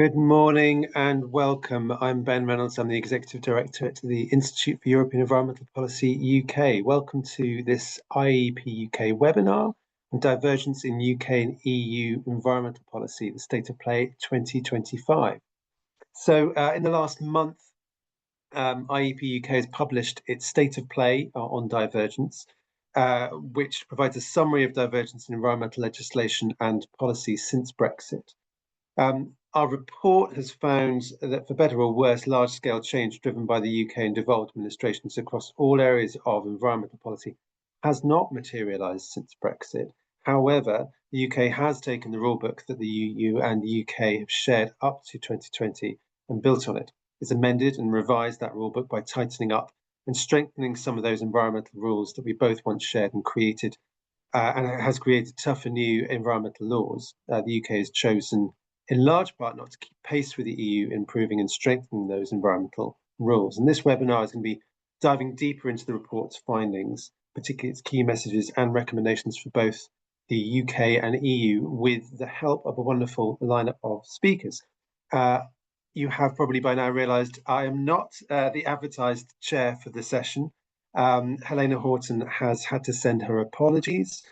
Good morning and welcome. I'm Ben Reynolds. I'm the Executive Director at the Institute for European Environmental Policy UK. Welcome to this IEEP UK webinar on Divergence in UK and EU Environmental Policy, the State of Play 2025. So in the last month, IEEP UK has published its State of Play on Divergence, which provides a summary of divergence in environmental legislation and policy since Brexit. Our report has found that, for better or worse, large-scale change driven by the UK and devolved administrations across all areas of environmental policy has not materialised since Brexit. However, the UK has taken the rulebook that the EU and the UK have shared up to 2020 and built on it. It's amended and revised that rulebook by tightening up and strengthening some of those environmental rules that we both once shared and created, and it has created tougher new environmental laws. The UK has chosen, in large part, not to keep pace with the EU, improving and strengthening those environmental rules. And this webinar is going to be diving deeper into the report's findings, particularly its key messages and recommendations for both the UK and EU, with the help of a wonderful lineup of speakers. You have probably by now realised I am not the advertised chair for the session. Helena Horton has had to send her apologies.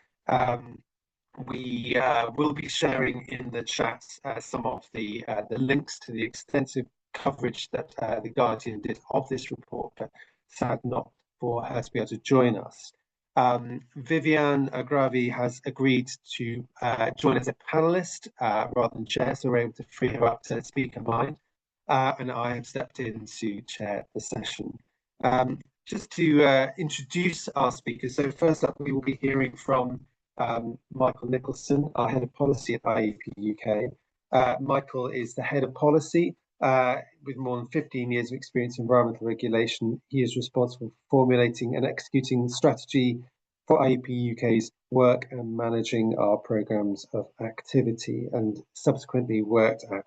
We will be sharing in the chat some of the links to the extensive coverage that The Guardian did of this report, but sad not for her to be able to join us. Viviane Gravey has agreed to join as a panellist rather than chair, so we're able to free her up to speak her mind, and I have stepped in to chair the session. Just to introduce our speakers, so first up we will be hearing from Michael Nicholson, our Head of Policy at IEEP UK. Michael is the Head of Policy with more than 15 years of experience in environmental regulation. He is responsible for formulating and executing strategy for IEEP UK's work and managing our programmes of activity, and subsequently worked at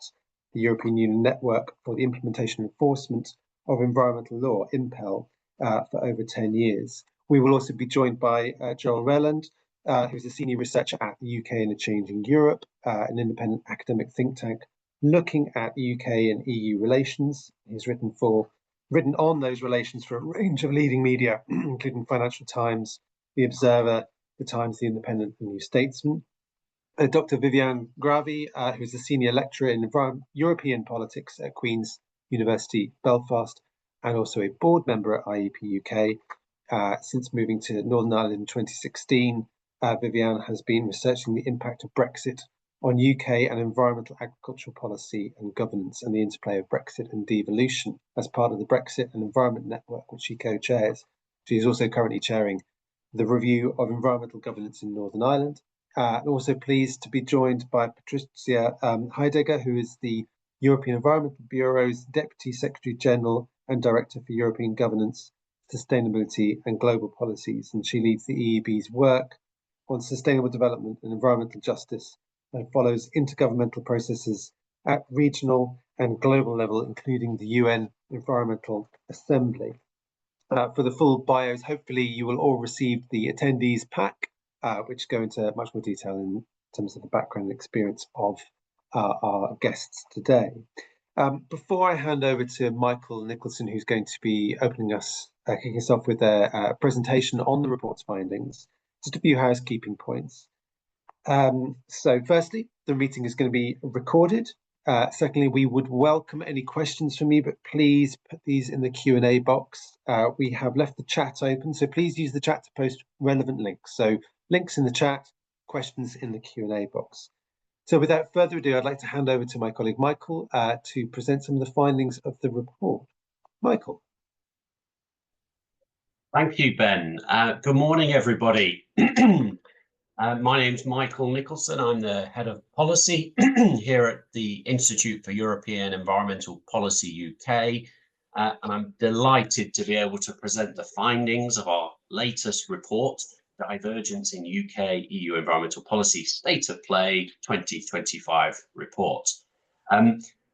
the European Union Network for the Implementation and Enforcement of Environmental Law, IMPEL, for over 10 years. We will also be joined by Joël Reland, who's a senior researcher at the UK and a Changing Europe, an independent academic think tank looking at UK and EU relations. He's written on those relations for a range of leading media, including Financial Times, The Observer, The Times, The Independent, and New Statesman. Dr. Viviane Gravey, who's a senior lecturer in European politics at Queen's University, Belfast, and also a board member at IEEP UK. Since moving to Northern Ireland in 2016, Viviane has been researching the impact of Brexit on UK and environmental agricultural policy and governance, and the interplay of Brexit and devolution as part of the Brexit and Environment Network, which she co-chairs. She is also currently chairing the review of environmental governance in Northern Ireland. Also pleased to be joined by Patrizia Heidegger, who is the European Environmental Bureau's Deputy Secretary General and Director for European Governance, Sustainability and Global Policies, and she leads the EEB's work on sustainable development and environmental justice, and follows intergovernmental processes at regional and global level, including the UN Environmental Assembly. For the full bios, hopefully you will all receive the attendees pack, which go into much more detail in terms of the background and experience of our guests today. Before I hand over to Michael Nicholson, who's going to be kicking us off with a presentation on the report's findings, just a few housekeeping points. So firstly, the meeting is going to be recorded. Secondly, we would welcome any questions from you, but please put these in the Q&A box. We have left the chat open, so please use the chat to post relevant links. So links in the chat, questions in the Q&A box. So without further ado, I'd like to hand over to my colleague Michael to present some of the findings of the report. Michael. Thank you, Ben. Good morning, everybody. My name's Michael Nicholson. I'm the Head of Policy here at the Institute for European Environmental Policy UK, and I'm delighted to be able to present the findings of our latest report, Divergence in UK EU Environmental Policy State of Play 2025 report.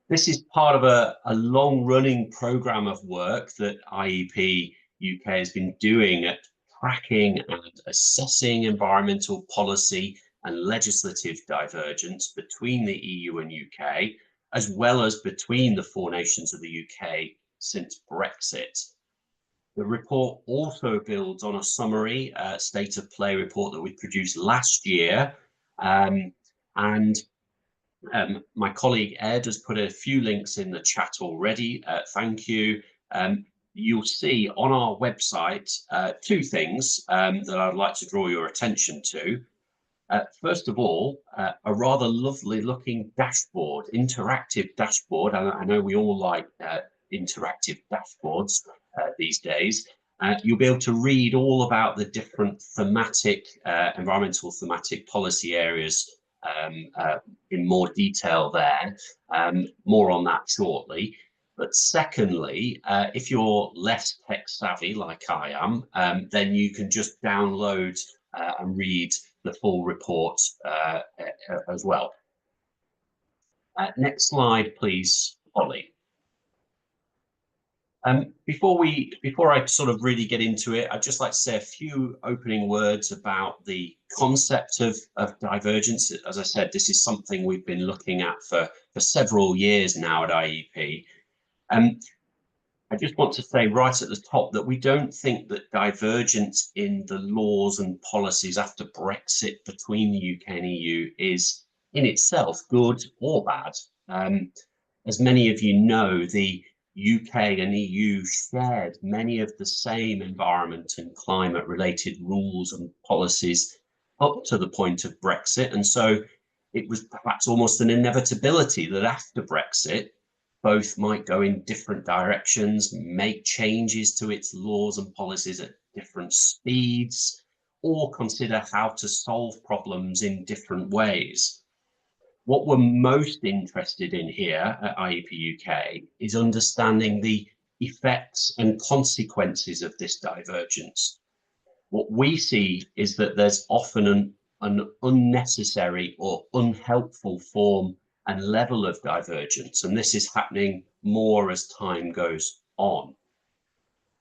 This is part of a long-running programme of work that IEP UK has been doing at tracking and assessing environmental policy and legislative divergence between the EU and UK as well as between the four nations of the UK since Brexit. The report also builds on a summary state of play report that we produced last year, and my colleague Ed has put a few links in the chat already. Thank you. You'll see on our website two things that I'd like to draw your attention to. First of all, a rather lovely looking dashboard, interactive dashboard. I know we all like interactive dashboards these days. You'll be able to read all about the different thematic, environmental thematic policy areas in more detail there. More on that shortly. But secondly, if you're less tech savvy like I am, then you can just download and read the full report as well. Next slide, please, Holly. Before I sort of really get into it, I'd just like to say a few opening words about the concept of divergence. As I said, this is something we've been looking at for several years now at IEP. I just want to say right at the top that we don't think that divergence in the laws and policies after Brexit between the UK and EU is in itself good or bad. As many of you know, the UK and EU shared many of the same environment and climate related rules and policies up to the point of Brexit. And so it was perhaps almost an inevitability that after Brexit, both might go in different directions, make changes to its laws and policies at different speeds, or consider how to solve problems in different ways. What we're most interested in here at IEP UK is understanding the effects and consequences of this divergence. What we see is that there's often an unnecessary or unhelpful form and level of divergence, and this is happening more as time goes on.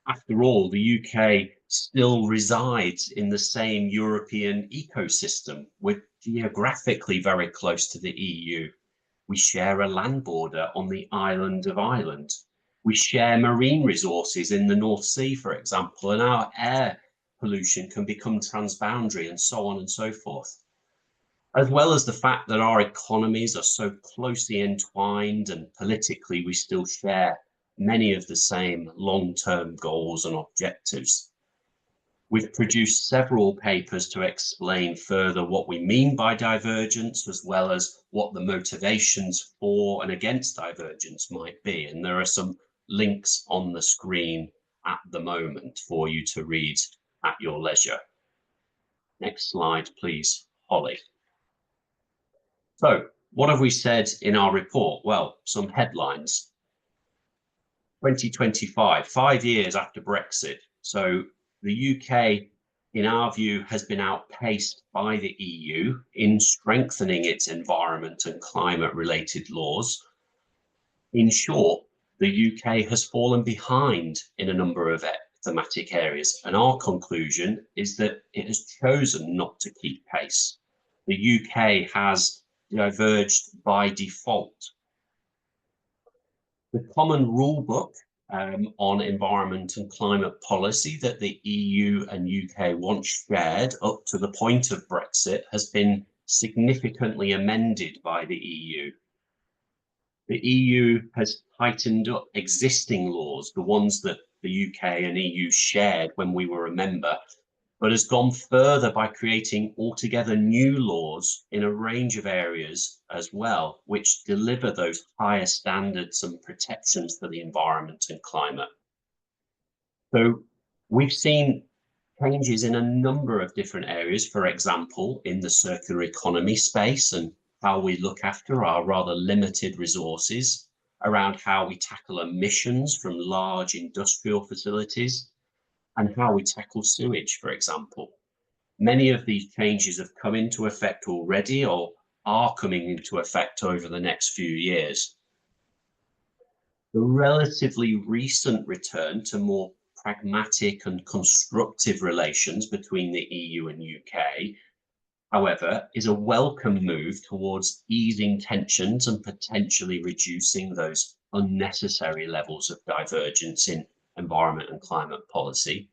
After all, the UK still resides in the same European ecosystem. We're geographically very close to the EU. We share a land border on the island of Ireland. We share marine resources in the North Sea, for example, and our air pollution can become transboundary and so on and so forth. As well as the fact that our economies are so closely entwined and politically we still share many of the same long-term goals and objectives. We've produced several papers to explain further what we mean by divergence, as well as what the motivations for and against divergence might be. And there are some links on the screen at the moment for you to read at your leisure. Next slide, please, Holly. So what have we said in our report? Well, some headlines. 2025, 5 years after Brexit. So the UK, in our view, has been outpaced by the EU in strengthening its environment and climate related laws. In short, the UK has fallen behind in a number of thematic areas, and our conclusion is that it has chosen not to keep pace. The UK has diverged by default. The common rule book on environment and climate policy that the EU and UK once shared up to the point of Brexit has been significantly amended by the EU. The EU has tightened up existing laws, the ones that the UK and EU shared when we were a member, but has gone further by creating altogether new laws in a range of areas as well, which deliver those higher standards and protections for the environment and climate. So we've seen changes in a number of different areas, for example, in the circular economy space and how we look after our rather limited resources, around how we tackle emissions from large industrial facilities, and how we tackle sewage, for example. Many of these changes have come into effect already or are coming into effect over the next few years. The relatively recent return to more pragmatic and constructive relations between the EU and UK however, is a welcome move towards easing tensions and potentially reducing those unnecessary levels of divergence in environment and climate policy.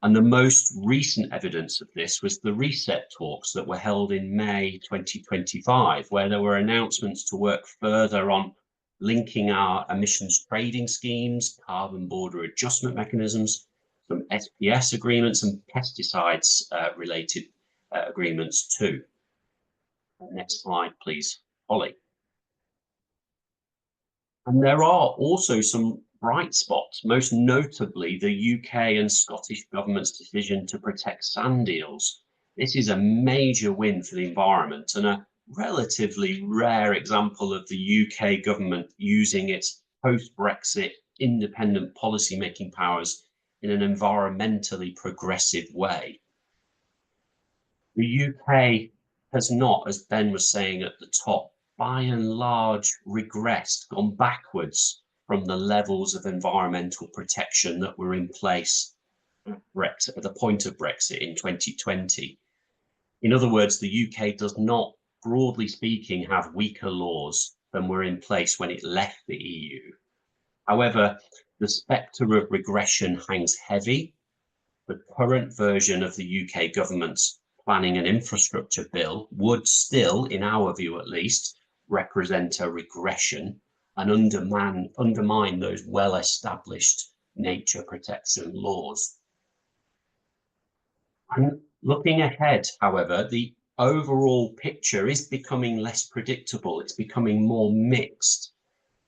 And the most recent evidence of this was the reset talks that were held in May 2025, where there were announcements to work further on linking our emissions trading schemes, carbon border adjustment mechanisms, some SPS agreements and pesticides related agreements too. Next slide, please, Holly. And there are also some bright spots, most notably the UK and Scottish government's decision to protect sand eels. This is a major win for the environment and a relatively rare example of the UK government using its post-Brexit independent policy-making powers in an environmentally progressive way. The UK has not, as Ben was saying at the top, by and large regressed, gone backwards from the levels of environmental protection that were in place at Brexit, at the point of Brexit in 2020. In other words, the UK does not, broadly speaking, have weaker laws than were in place when it left the EU. However, the spectre of regression hangs heavy. The current version of the UK government's planning and infrastructure bill would still, in our view at least, represent a regression and undermine those well-established nature protection laws. And looking ahead, however, the overall picture is becoming less predictable. It's becoming more mixed.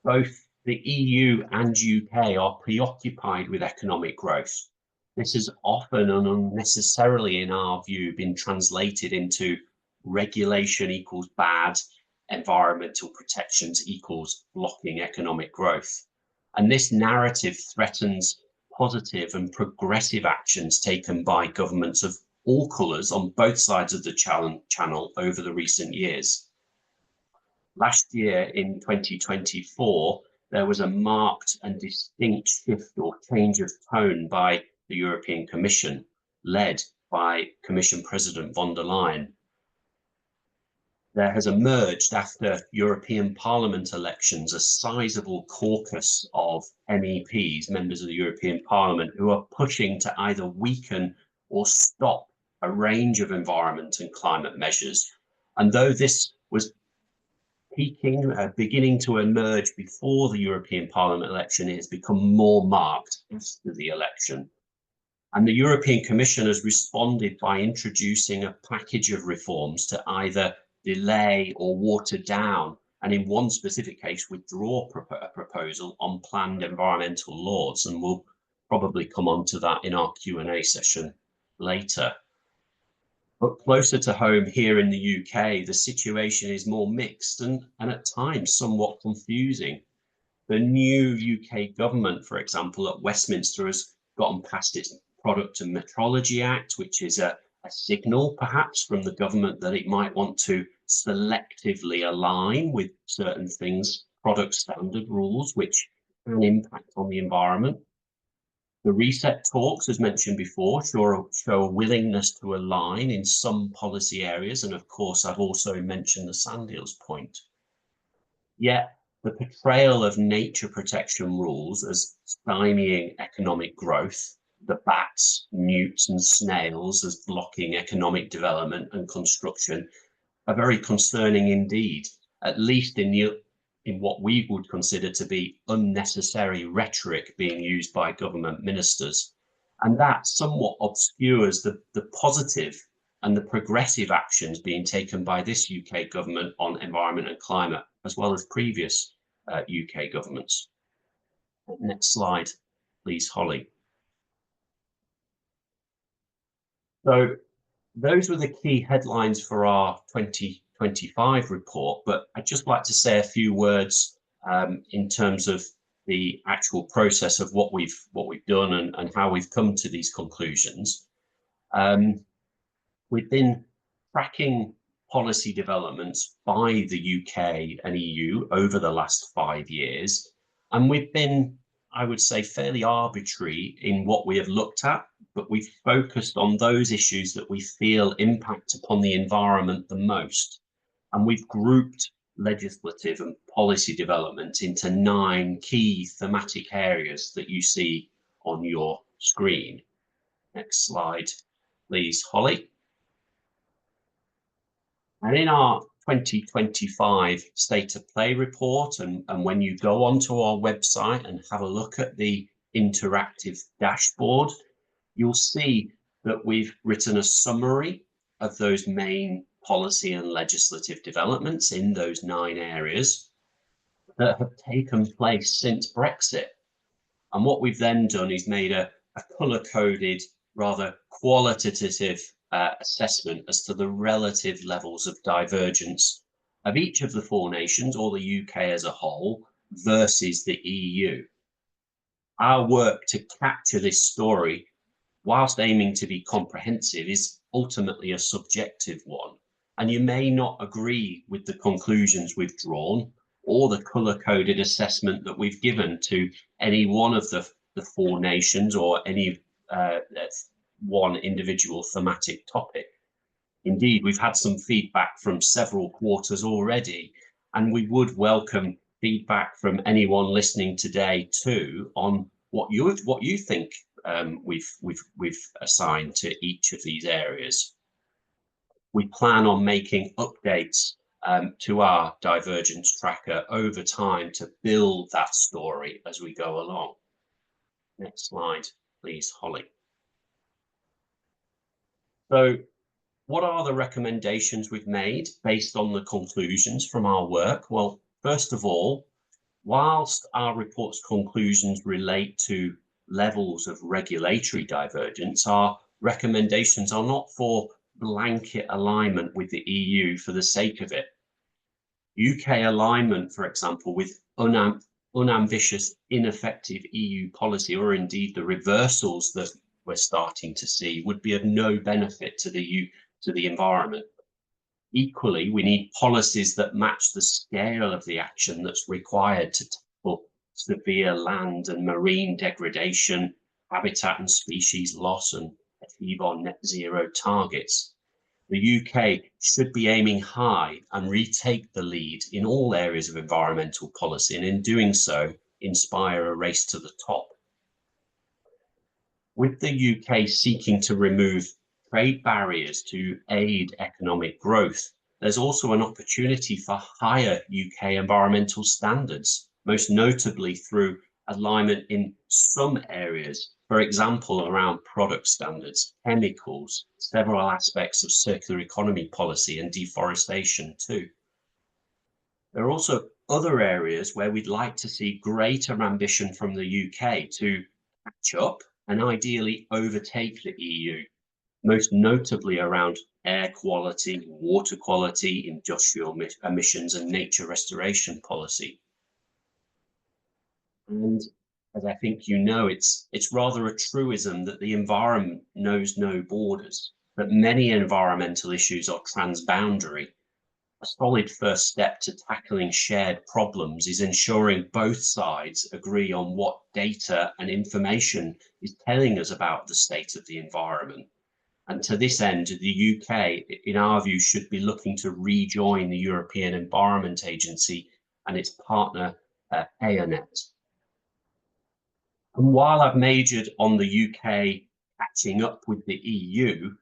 Both the EU and UK are preoccupied with economic growth. This has often and unnecessarily, in our view, been translated into regulation equals bad, environmental protections equals blocking economic growth. And this narrative threatens positive and progressive actions taken by governments of all colours on both sides of the channel over the recent years. Last year in 2024, there was a marked and distinct shift or change of tone by the European Commission, led by Commission President von der Leyen. There has emerged, after European Parliament elections, a sizable caucus of MEPs, members of the European Parliament, who are pushing to either weaken or stop a range of environment and climate measures. And though this was beginning to emerge before the European Parliament election, it has become more marked after the election. And the European Commission has responded by introducing a package of reforms to either delay or water down, and in one specific case, withdraw a proposal on planned environmental laws. And we'll probably come on to that in our Q&A session later. But closer to home here in the UK, the situation is more mixed and at times somewhat confusing. The new UK government, for example, at Westminster has gotten past its Product and Metrology Act, which is a signal perhaps from the government that it might want to selectively align with certain things, product standard rules, which can impact on the environment. The reset talks, as mentioned before, show a willingness to align in some policy areas. And of course, I've also mentioned the sand eels point. Yet the portrayal of nature protection rules as stymieing economic growth, the bats, newts and snails as blocking economic development and construction, are very concerning indeed, at least in what we would consider to be unnecessary rhetoric being used by government ministers. And that somewhat obscures the positive and the progressive actions being taken by this UK government on environment and climate, as well as previous UK governments. Next slide, please, Holly. So those were the key headlines for our 2025 report, but I'd just like to say a few words in terms of the actual process of what we've done and how we've come to these conclusions. We've been tracking policy developments by the UK and EU over the last 5 years, and we've been I would say, fairly arbitrary in what we have looked at, but we've focused on those issues that we feel impact upon the environment the most. And we've grouped legislative and policy development into 9 key thematic areas that you see on your screen. Next slide, please, Holly. And in our 2025 State of Play report, and when you go onto our website and have a look at the interactive dashboard, you'll see that we've written a summary of those main policy and legislative developments in those 9 areas that have taken place since Brexit. And what we've then done is made a colour-coded, rather qualitative assessment as to the relative levels of divergence of each of the 4 nations, or the UK as a whole, versus the EU. Our work to capture this story, whilst aiming to be comprehensive, is ultimately a subjective one. And you may not agree with the conclusions we've drawn or the colour-coded assessment that we've given to any one of the 4 nations or any one individual thematic topic. Indeed, we've had some feedback from several quarters already, and we would welcome feedback from anyone listening today too on what you think we've assigned to each of these areas. We plan on making updates to our divergence tracker over time to build that story as we go along. Next slide, please, Holly. So what are the recommendations we've made based on the conclusions from our work? Well, first of all, whilst our report's conclusions relate to levels of regulatory divergence, our recommendations are not for blanket alignment with the EU for the sake of it. UK alignment, for example, with unambitious, ineffective EU policy, or indeed the reversals that we're starting to see, would be of no benefit to the environment. Equally, we need policies that match the scale of the action that's required to tackle severe land and marine degradation, habitat and species loss, and achieve our net zero targets. The UK should be aiming high and retake the lead in all areas of environmental policy, and in doing so, inspire a race to the top. With the UK seeking to remove trade barriers to aid economic growth, there's also an opportunity for higher UK environmental standards, most notably through alignment in some areas, for example, around product standards, chemicals, several aspects of circular economy policy, and deforestation too. There are also other areas where we'd like to see greater ambition from the UK to catch up and ideally overtake the EU, most notably around air quality, water quality, industrial emissions, and nature restoration policy. And as I think you know, it's rather a truism that the environment knows no borders, that many environmental issues are transboundary. A solid first step to tackling shared problems is ensuring both sides agree on what data and information is telling us about the state of the environment. And to this end, the UK, in our view, should be looking to rejoin the European Environment Agency and its partner, AONET. And while I've majored on the UK catching up with the EU,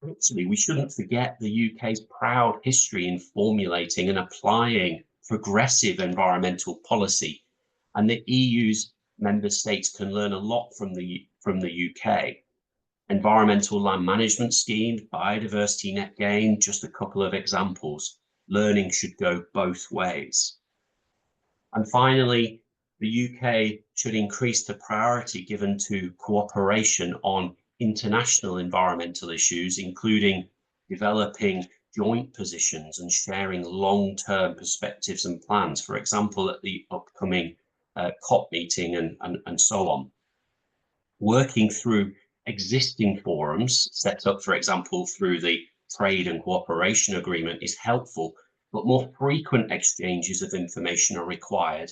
actually, we shouldn't forget the UK's proud history in formulating and applying progressive environmental policy, and the EU's member states can learn a lot from the UK. Environmental land management schemes, biodiversity net gain, just a couple of examples. Learning should go both ways. And finally, the UK should increase the priority given to cooperation on international environmental issues, including developing joint positions and sharing long-term perspectives and plans, for example, at the upcoming COP meeting and so on. Working through existing forums set up, for example, through the Trade and Cooperation Agreement is helpful, but more frequent exchanges of information are required.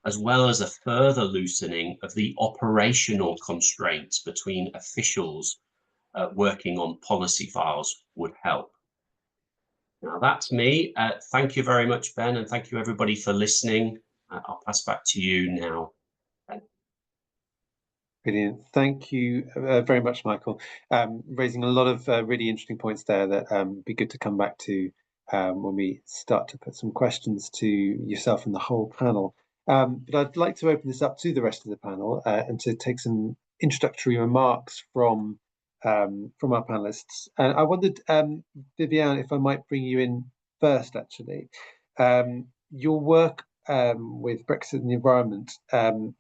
as well as a further loosening of the operational constraints between officials working on policy files would help. Now that's me. Thank you very much, Ben, and thank you everybody for listening. I'll pass back to you now, Ben. Brilliant. Thank you very much, Michael. Raising a lot of really interesting points there that be good to come back to when we start to put some questions to yourself and the whole panel. But I'd like to open this up to the rest of the panel and to take some introductory remarks from our panelists. And I wondered, Viviane, if I might bring you in first, actually. Your work with Brexit and the environment, in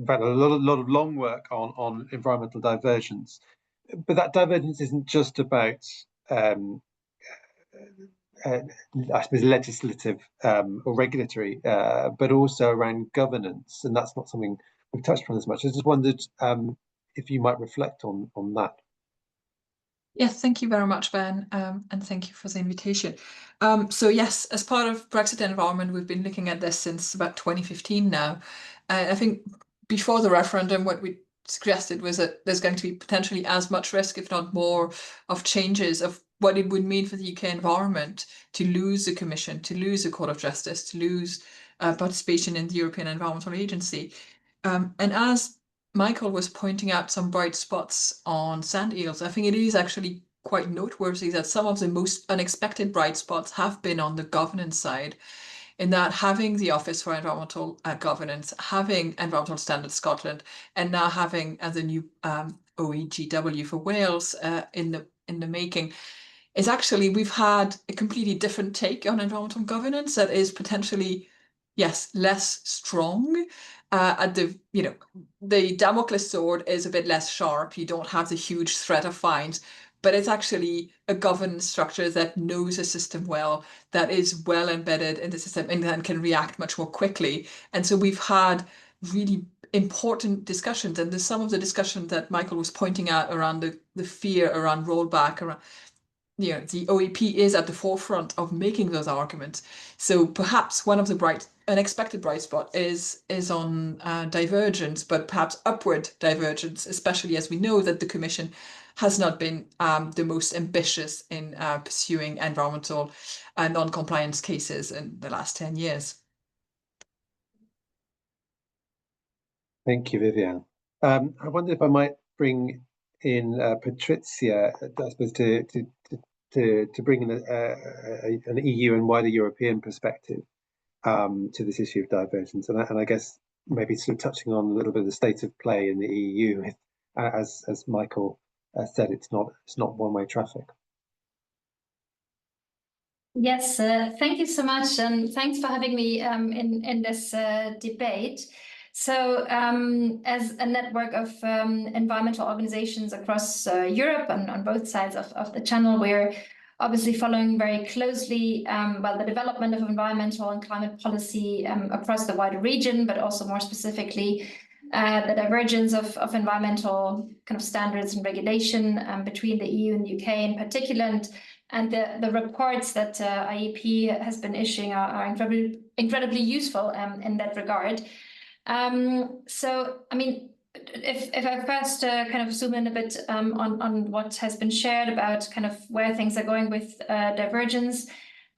fact, a lot of long work on environmental divergence, but that divergence isn't just about, I suppose, legislative or regulatory, but also around governance, and that's not something we've touched on as much. I just wondered if you might reflect on that. Yes, thank you very much, Ben, and thank you for the invitation. So yes, as part of Brexit and environment, we've been looking at this since about 2015 now. I think before the referendum, what we suggested was that there's going to be potentially as much risk, if not more, of changes of what it would mean for the UK environment to lose the Commission, to lose the Court of Justice, to lose participation in the European Environmental Agency. And as Michael was pointing out some bright spots on sand eels, I think it is actually quite noteworthy that some of the most unexpected bright spots have been on the governance side, in that having the Office for Environmental Governance, having Environmental Standards Scotland, and now having the new OEGW for Wales in the making, is actually, we've had a completely different take on environmental governance that is potentially, yes, less strong. At the, the Damocles sword is a bit less sharp. You don't have the huge threat of fines, but it's actually a governance structure that knows the system well, that is well embedded in the system and then can react much more quickly. And so we've had really important discussions, and there's some of the discussions that Michael was pointing out around the fear around rollback, around, the OEP is at the forefront of making those arguments. So perhaps one of the unexpected bright spot is on divergence, but perhaps upward divergence, especially as we know that the Commission has not been the most ambitious in pursuing environmental non-compliance cases in the last 10 years. Thank you, Viviane. I wonder if I might bring in Patrizia, I suppose, to bring in an EU and wider European perspective to this issue of divergence, and I guess maybe sort of touching on a little bit of the state of play in the EU. As Michael said, it's not one-way traffic. Yes, thank you so much, and thanks for having me in this debate. So as a network of environmental organizations across Europe and on both sides of the channel, we're obviously following very closely the development of environmental and climate policy across the wider region, but also more specifically the divergence of environmental kind of standards and regulation between the EU and the UK in particular. And the reports that IEP has been issuing are incredibly useful in that regard. So, I mean, if I first kind of zoom in a bit on what has been shared about kind of where things are going with divergence,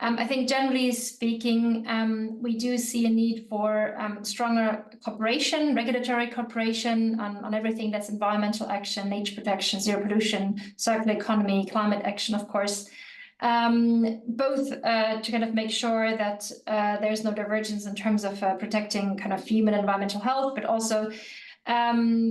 I think generally speaking, we do see a need for stronger cooperation, regulatory cooperation on everything that's environmental action, nature protection, zero pollution, circular economy, climate action, of course. Both to kind of make sure that there's no divergence in terms of protecting kind of human and environmental health, but also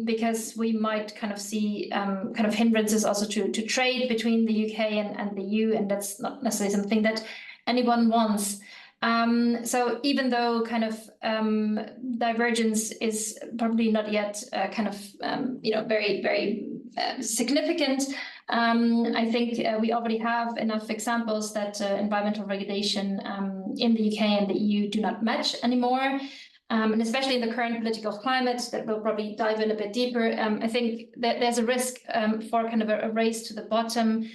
because we might kind of see kind of hindrances also to trade between the UK and the EU, and that's not necessarily something that anyone wants. So even though kind of divergence is probably not yet kind of very, very significant, I think we already have enough examples that environmental regulation in the UK and the EU do not match anymore. And especially in the current political climate that we'll probably dive in a bit deeper, I think that there's a risk for kind of a race to the bottom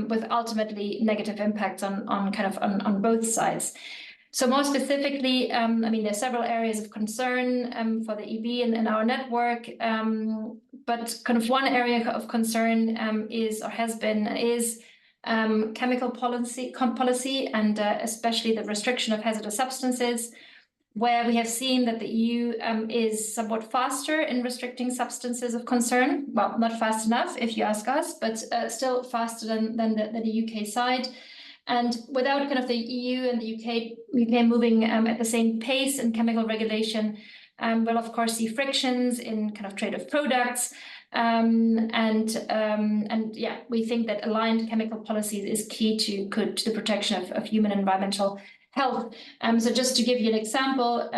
with ultimately negative impacts on both sides. So more specifically, I mean, there are several areas of concern for the EB and our network, but kind of one area of concern is chemical policy and especially the restriction of hazardous substances, where we have seen that the EU is somewhat faster in restricting substances of concern. Well, not fast enough, if you ask us, but still faster than the UK side. And without kind of the EU and the UK moving at the same pace in chemical regulation, we'll of course see frictions in kind of trade of products. And yeah, we think that aligned chemical policies is key to the protection of human and environmental health. So just to give you an example,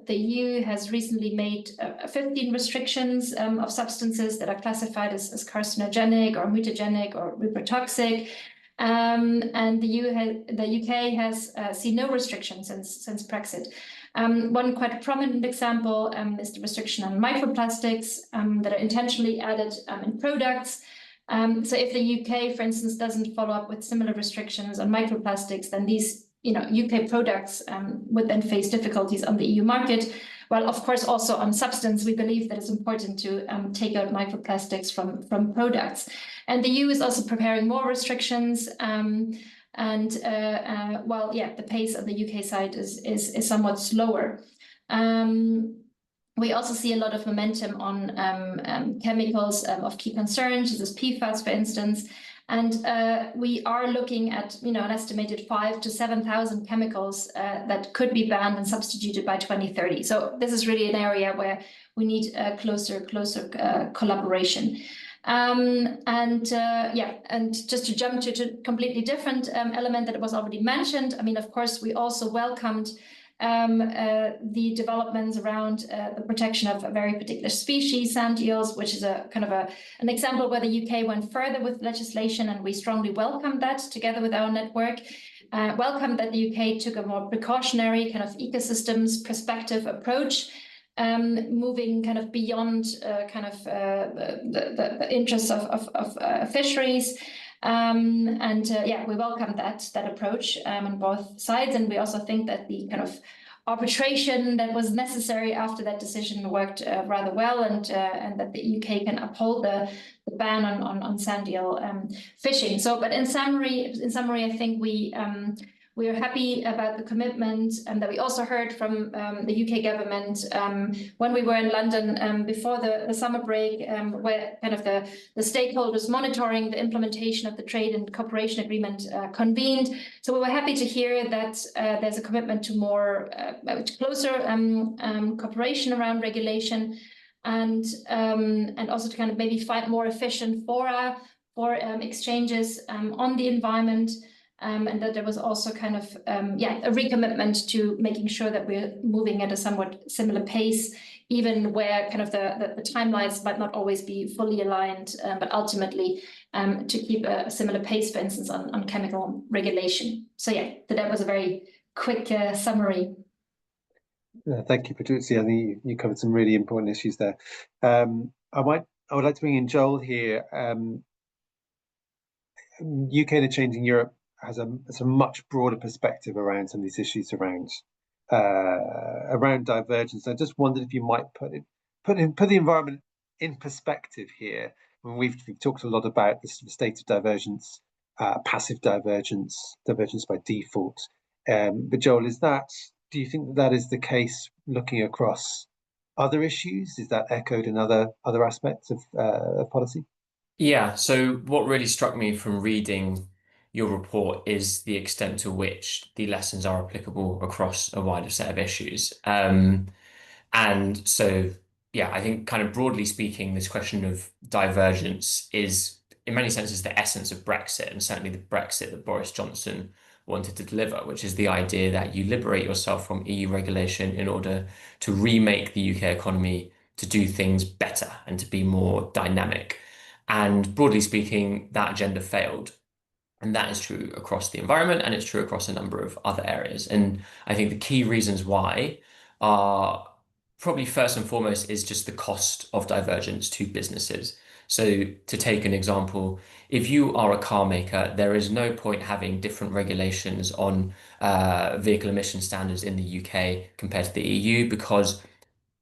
the EU has recently made 15 restrictions of substances that are classified as carcinogenic or mutagenic or reprotoxic. And the UK has seen no restrictions since Brexit. One quite prominent example is the restriction on microplastics that are intentionally added in products. So if the UK, for instance, doesn't follow up with similar restrictions on microplastics, then these UK products would then face difficulties on the EU market. While of course also on substance, we believe that it's important to take out microplastics from products. And the EU is also preparing more restrictions. While the pace on the UK side is somewhat slower. We also see a lot of momentum on chemicals of key concern, such as PFAS, for instance. And we are looking at an estimated 5,000 to 7,000 chemicals that could be banned and substituted by 2030. So this is really an area where we need closer collaboration. And just to jump to a completely different element that was already mentioned, I mean, of course, we also welcomed the developments around the protection of a very particular species, sand eels, which is a kind of an example where the UK went further with legislation, and we strongly welcome that together with our network. Welcome that the UK took a more precautionary kind of ecosystems perspective approach, moving kind of beyond the interests of fisheries. We welcome that approach on both sides, and we also think that the kind of arbitration that was necessary after that decision worked rather well, and that the UK can uphold the ban on sand eel fishing. So, but in summary, I think we are happy about the commitment that we also heard from the UK government when we were in London before the summer break, where kind of the stakeholders monitoring the implementation of the trade and cooperation agreement convened. So we were happy to hear that there's a commitment to more closer cooperation around regulation, and also to kind of maybe find more efficient fora for exchanges on the environment. And that there was also kind of a recommitment to making sure that we're moving at a somewhat similar pace, even where kind of the timelines might not always be fully aligned, but ultimately to keep a similar pace, for instance, on chemical regulation. So that was a very quick summary. Thank you, Patrizia. I think you covered some really important issues there. I would like to bring in Joel here. UK and a Changing Europe has a much broader perspective around some of these issues around divergence. I just wondered if you might put the environment in perspective here. I mean, we've talked a lot about the state of divergence, passive divergence by default. But Joel, do you think that is the case looking across other issues? Is that echoed in other aspects of policy? Yeah. So what really struck me from reading your report is the extent to which the lessons are applicable across a wider set of issues. And so, I think kind of broadly speaking, this question of divergence is in many senses the essence of Brexit, and certainly the Brexit that Boris Johnson wanted to deliver, which is the idea that you liberate yourself from EU regulation in order to remake the UK economy to do things better and to be more dynamic. And broadly speaking, that agenda failed. And that is true across the environment, and it's true across a number of other areas. And I think the key reasons why are probably first and foremost is just the cost of divergence to businesses. So to take an example, if you are a car maker, there is no point having different regulations on vehicle emission standards in the UK compared to the EU, because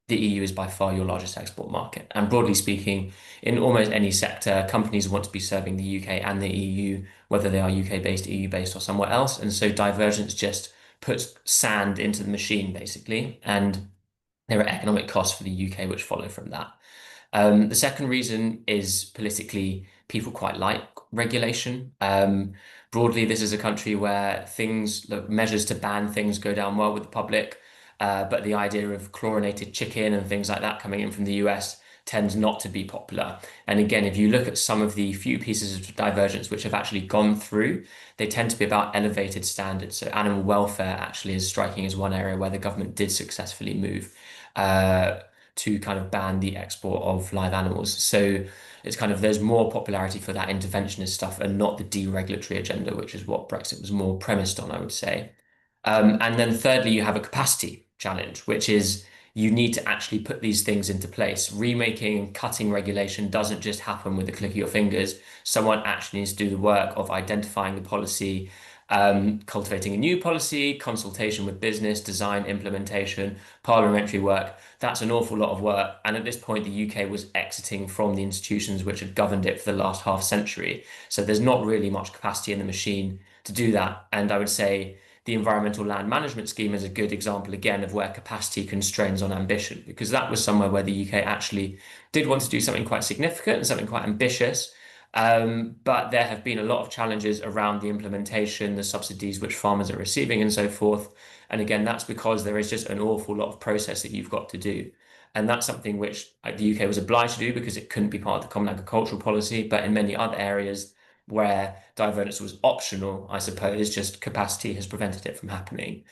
the EU is by far your largest export market. And broadly speaking, in almost any sector, companies want to be serving the UK and the EU, whether they are UK-based, EU-based, or somewhere else. And so divergence just puts sand into the machine, basically. And there are economic costs for the UK which follow from that. The second reason is politically, people quite like regulation. Broadly, this is a country where measures to ban things go down well with the public, but the idea of chlorinated chicken and things like that coming in from the US tends not to be popular. And again, if you look at some of the few pieces of divergence which have actually gone through, they tend to be about elevated standards. So animal welfare actually is striking as one area where the government did successfully move to kind of ban the export of live animals. So it's kind of, there's more popularity for that interventionist stuff and not the deregulatory agenda, which is what Brexit was more premised on, I would say. And then thirdly, you have a capacity challenge, which is you need to actually put these things into place. Remaking and cutting regulation doesn't just happen with the click of your fingers. Someone actually needs to do the work of identifying the policy, cultivating a new policy, consultation with business, design, implementation, parliamentary work. That's an awful lot of work. And at this point, the UK was exiting from the institutions which had governed it for the last half century. So there's not really much capacity in the machine to do that. And I would say the environmental land management scheme is a good example, again, of where capacity constrains on ambition, because that was somewhere where the UK actually did want to do something quite significant and something quite ambitious. But there have been a lot of challenges around the implementation, the subsidies which farmers are receiving and so forth. And again, that's because there is just an awful lot of process that you've got to do. And that's something which the UK was obliged to do because it couldn't be part of the common agricultural policy. But in many other areas where divergence was optional, I suppose, just capacity has prevented it from happening.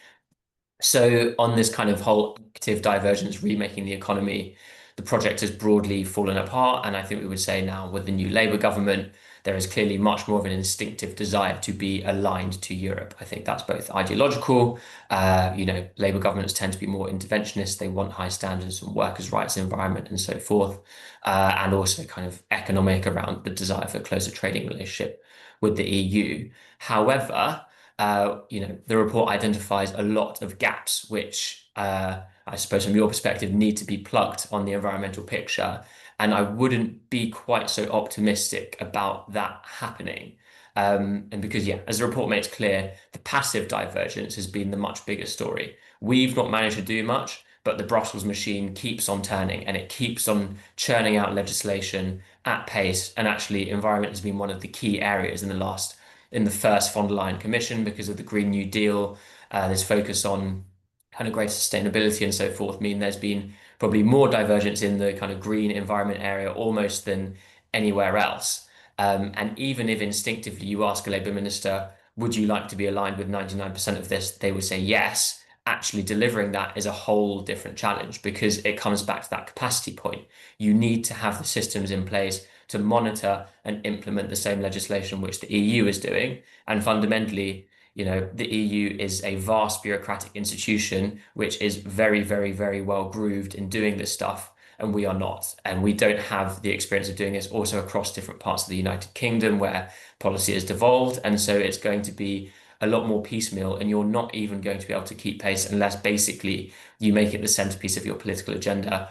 So on this kind of whole active divergence remaking the economy, the project has broadly fallen apart. And I think we would say now with the new Labour government, there is clearly much more of an instinctive desire to be aligned to Europe. I think that's both ideological. Labour governments tend to be more interventionist. They want high standards on workers' rights, environment, and so forth. And also kind of economic around the desire for a closer trading relationship with the EU. However, the report identifies a lot of gaps, which I suppose from your perspective need to be plugged on the environmental picture. And I wouldn't be quite so optimistic about that happening. And because, as the report makes clear, the passive divergence has been the much bigger story. We've not managed to do much, but the Brussels machine keeps on turning and it keeps on churning out legislation at pace. And actually, environment has been one of the key areas in the first von der Leyen Commission because of the Green New Deal. This focus on kind of greater sustainability and so forth mean there's been probably more divergence in the kind of green environment area almost than anywhere else. And even if instinctively you ask a Labour minister, would you like to be aligned with 99% of this? They would say yes. Actually delivering that is a whole different challenge because it comes back to that capacity point. You need to have the systems in place to monitor and implement the same legislation which the EU is doing. And fundamentally, the EU is a vast bureaucratic institution which is very, very, very well grooved in doing this stuff. And we are not. And we don't have the experience of doing this also across different parts of the United Kingdom where policy has devolved. And so it's going to be a lot more piecemeal, and you're not even going to be able to keep pace unless basically you make it the centerpiece of your political agenda,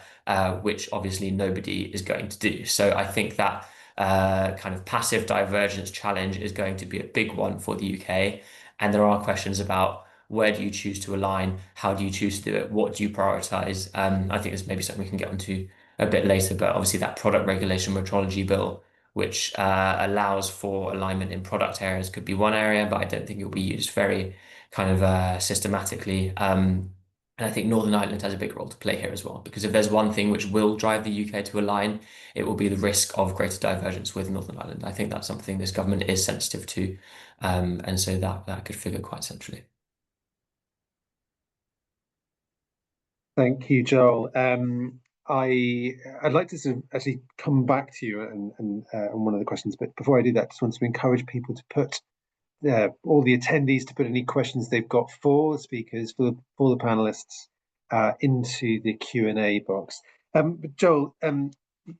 which obviously nobody is going to do. So I think that kind of passive divergence challenge is going to be a big one for the UK. And there are questions about where do you choose to align? How do you choose to do it? What do you prioritize? I think there's maybe something we can get onto a bit later, but obviously that product regulation metrology bill, which allows for alignment in product areas, could be one area, but I don't think it will be used very kind of systematically. And I think Northern Ireland has a big role to play here as well, because if there's one thing which will drive the UK to align, it will be the risk of greater divergence with Northern Ireland. I think that's something this government is sensitive to, and so that could figure quite centrally. Thank you, Joel. I'd like to sort of actually come back to you and on one of the questions, but before I do that, I just want to encourage people to put all the attendees to put any questions they've got for the speakers, for the panelists, into the Q&A box. But Joel,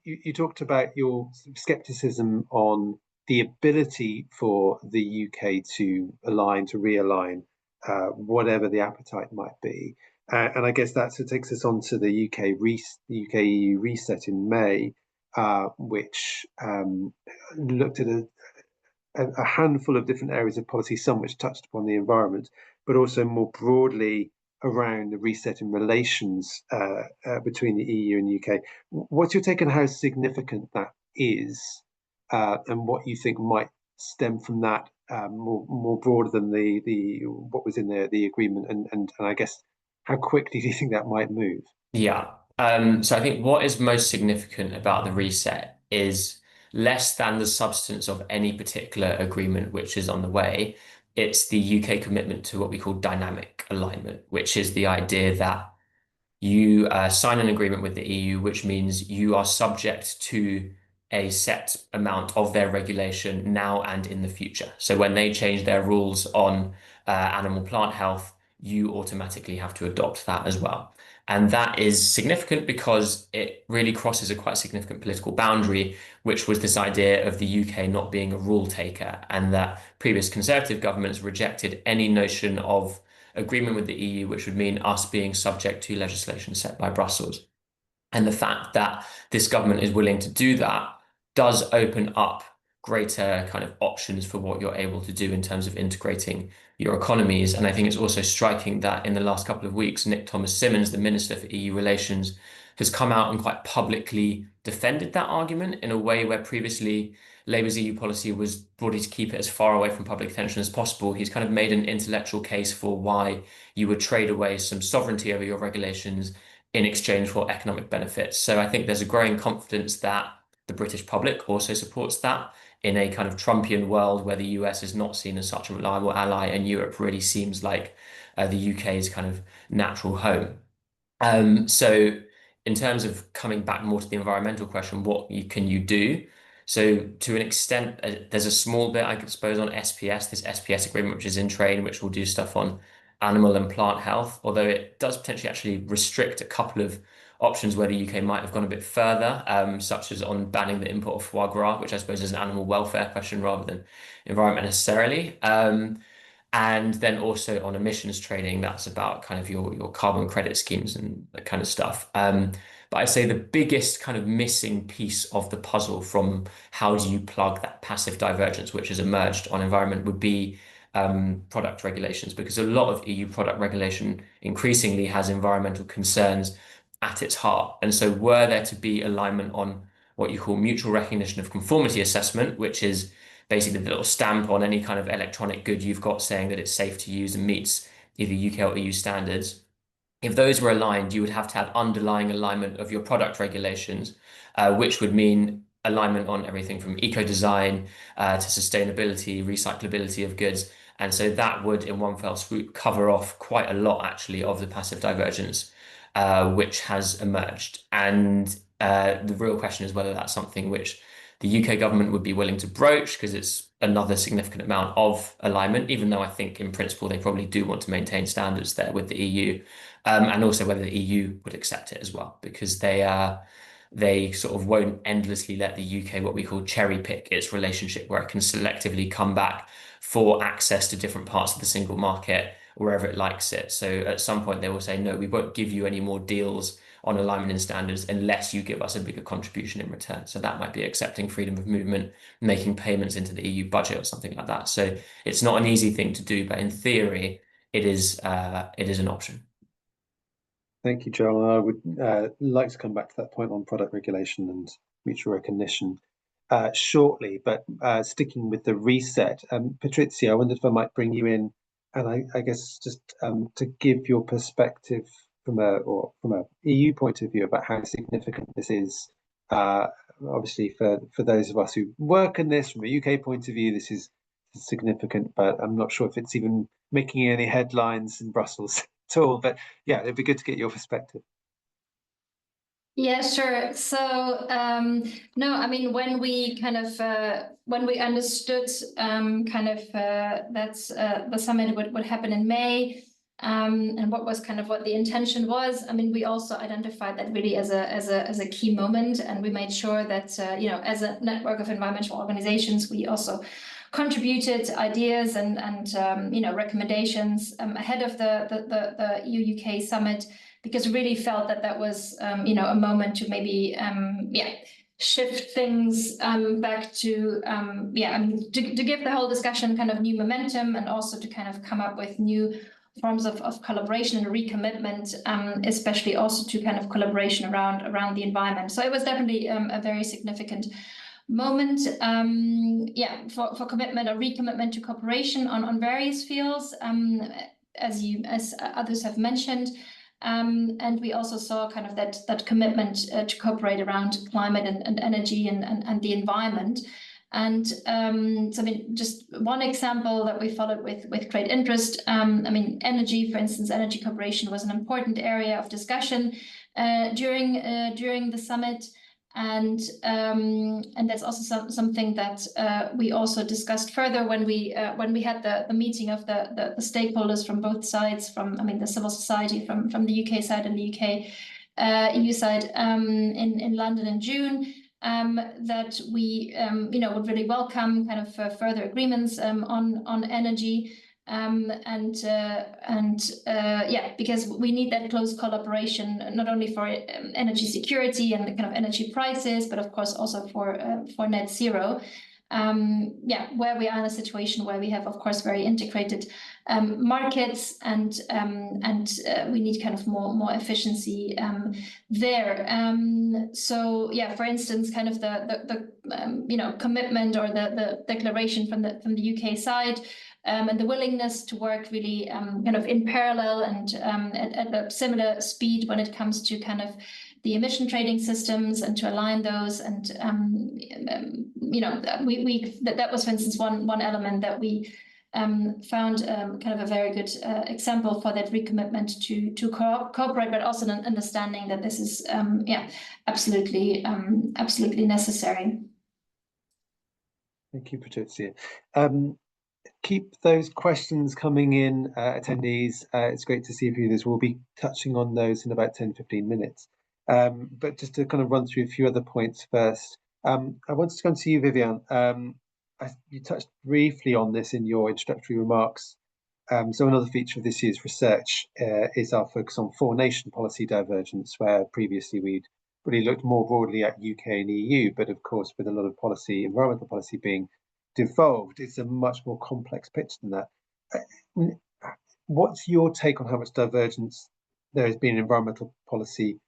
you talked about your skepticism on the ability for the UK to realign, whatever the appetite might be. And I guess that takes us on to the UK EU reset in May, which looked at a handful of different areas of policy, some which touched upon the environment, but also more broadly around the reset in relations between the EU and UK. What's your take on how significant that is, and what you think might stem from that, more broader than the what was in the agreement, and I guess how quickly do you think that might move? Yeah. So I think what is most significant about the reset is less than the substance of any particular agreement which is on the way. It's the UK commitment to what we call dynamic alignment, which is the idea that you sign an agreement with the EU, which means you are subject to a set amount of their regulation now and in the future. So when they change their rules on animal plant health, you automatically have to adopt that as well. And that is significant because it really crosses a quite significant political boundary, which was this idea of the UK not being a rule taker, and that previous Conservative governments rejected any notion of agreement with the EU, which would mean us being subject to legislation set by Brussels. And the fact that this government is willing to do that does open up greater kind of options for what you're able to do in terms of integrating your economies. And I think it's also striking that in the last couple of weeks, Nick Thomas-Symonds, the Minister for EU Relations, has come out and quite publicly defended that argument in a way where previously Labour's EU policy was broadly to keep it as far away from public attention as possible. He's kind of made an intellectual case for why you would trade away some sovereignty over your regulations in exchange for economic benefits. So I think there's a growing confidence that the British public also supports that in a kind of Trumpian world where the US is not seen as such a reliable ally, and Europe really seems like the UK's kind of natural home. So in terms of coming back more to the environmental question, can you do? So to an extent, there's a small bit, I suppose, on SPS, this SPS agreement, which is in train, which will do stuff on animal and plant health, although it does potentially actually restrict a couple of options where the UK might have gone a bit further, such as on banning the import of foie gras, which I suppose is an animal welfare question rather than environment necessarily. And then also on emissions trading, that's about kind of your carbon credit schemes and that kind of stuff. But I'd say the biggest kind of missing piece of the puzzle from how do you plug that passive divergence which has emerged on environment would be product regulations, because a lot of EU product regulation increasingly has environmental concerns at its heart. And so were there to be alignment on what you call mutual recognition of conformity assessment, which is basically the little stamp on any kind of electronic good you've got saying that it's safe to use and meets either UK or EU standards. If those were aligned, you would have to have underlying alignment of your product regulations, which would mean alignment on everything from eco-design to sustainability, recyclability of goods. And so that would, in one fell swoop, cover off quite a lot, actually, of the passive divergence, which has emerged. And the real question is whether that's something which the UK government would be willing to broach, because it's another significant amount of alignment, even though I think in principle they probably do want to maintain standards there with the EU, and also whether the EU would accept it as well, because they sort of won't endlessly let the UK, what we call cherry pick its relationship, where it can selectively come back for access to different parts of the single market wherever it likes it. So at some point they will say, no, we won't give you any more deals on alignment in standards unless you give us a bigger contribution in return. So that might be accepting freedom of movement, making payments into the EU budget or something like that. So it's not an easy thing to do, but in theory, it is an option. Thank you, Joel. I would like to come back to that point on product regulation and mutual recognition shortly, but sticking with the reset, Patrizia, I wondered if I might bring you in, and I guess just to give your perspective from a EU point of view about how significant this is. Obviously, for those of us who work in this, from a UK point of view, this is significant, but I'm not sure if it's even making any headlines in Brussels at all. But yeah, it'd be good to get your perspective. Yeah, sure. So no, I mean, when we understood that the summit would happen in May, and what was kind of what the intention was. I mean, we also identified that really as a key moment, and we made sure that as a network of environmental organizations, we also contributed ideas and recommendations ahead of the EU-UK summit, because we really felt that was a moment to maybe shift things back to to give the whole discussion kind of new momentum, and also to kind of come up with new forms of collaboration and recommitment, especially also to kind of collaboration around the environment. So it was definitely a very significant moment, for commitment or recommitment to cooperation on various fields, as others have mentioned. And we also saw kind of that commitment to cooperate around climate and energy and the environment. And so, I mean, just one example that we followed with great interest. I mean, energy, for instance, energy cooperation was an important area of discussion during the summit. And that's also something that we also discussed further when we had the meeting of the stakeholders from both sides, the civil society from the UK side and the UK EU side in London in June. That we would really welcome kind of further agreements on energy, because we need that close collaboration, not only for energy security and kind of energy prices, but of course also for net zero. Where we are in a situation where we have, of course, very integrated markets, and we need kind of more efficiency there. So for instance, kind of the commitment or the declaration from the UK side, and the willingness to work really kind of in parallel and at a similar speed when it comes to kind of the emission trading systems, and to align those. And that was, for instance, one element that we found kind of a very good example for that recommitment to cooperate, but also an understanding that this is absolutely necessary. Thank you, Patrizia. Keep those questions coming in, attendees. It's great to see a few of these. We'll be touching on those in about 10-15 minutes. But just to kind of run through a few other points first, I wanted to come to you, Viviane. You touched briefly on this in your introductory remarks. So another feature of this year's research is our focus on four-nation policy divergence, where previously we'd really looked more broadly at UK and EU, but of course, with a lot of policy, environmental policy being devolved, it's a much more complex picture than that. What's your take on how much divergence there has been in environmental policy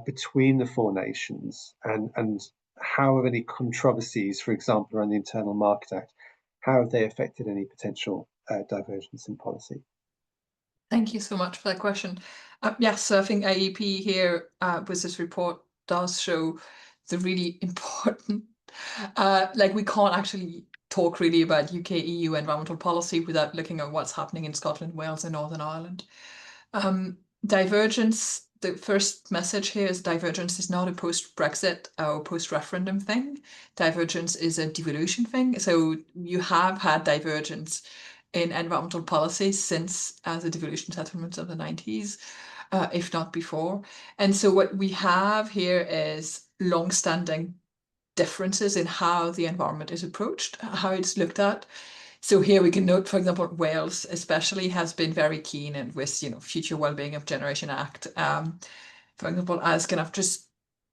between the four nations, and how have any controversies, for example, around the Internal Market Act, how have they affected any potential divergence in policy? Thank you so much for that question. Yes, so I think IEP here with this report does show the really important, we can't actually talk really about UK EU environmental policy without looking at what's happening in Scotland, Wales and Northern Ireland. Divergence, the first message here is divergence is not a post-Brexit or post-referendum thing. Divergence is a devolution thing. So you have had divergence in environmental policy since the devolution settlements of the 90s, if not before. And so what we have here is long-standing differences in how the environment is approached, how it's looked at. So here we can note, for example, Wales especially has been very keen, and with Future Wellbeing of Generation Act, for example, as kind of just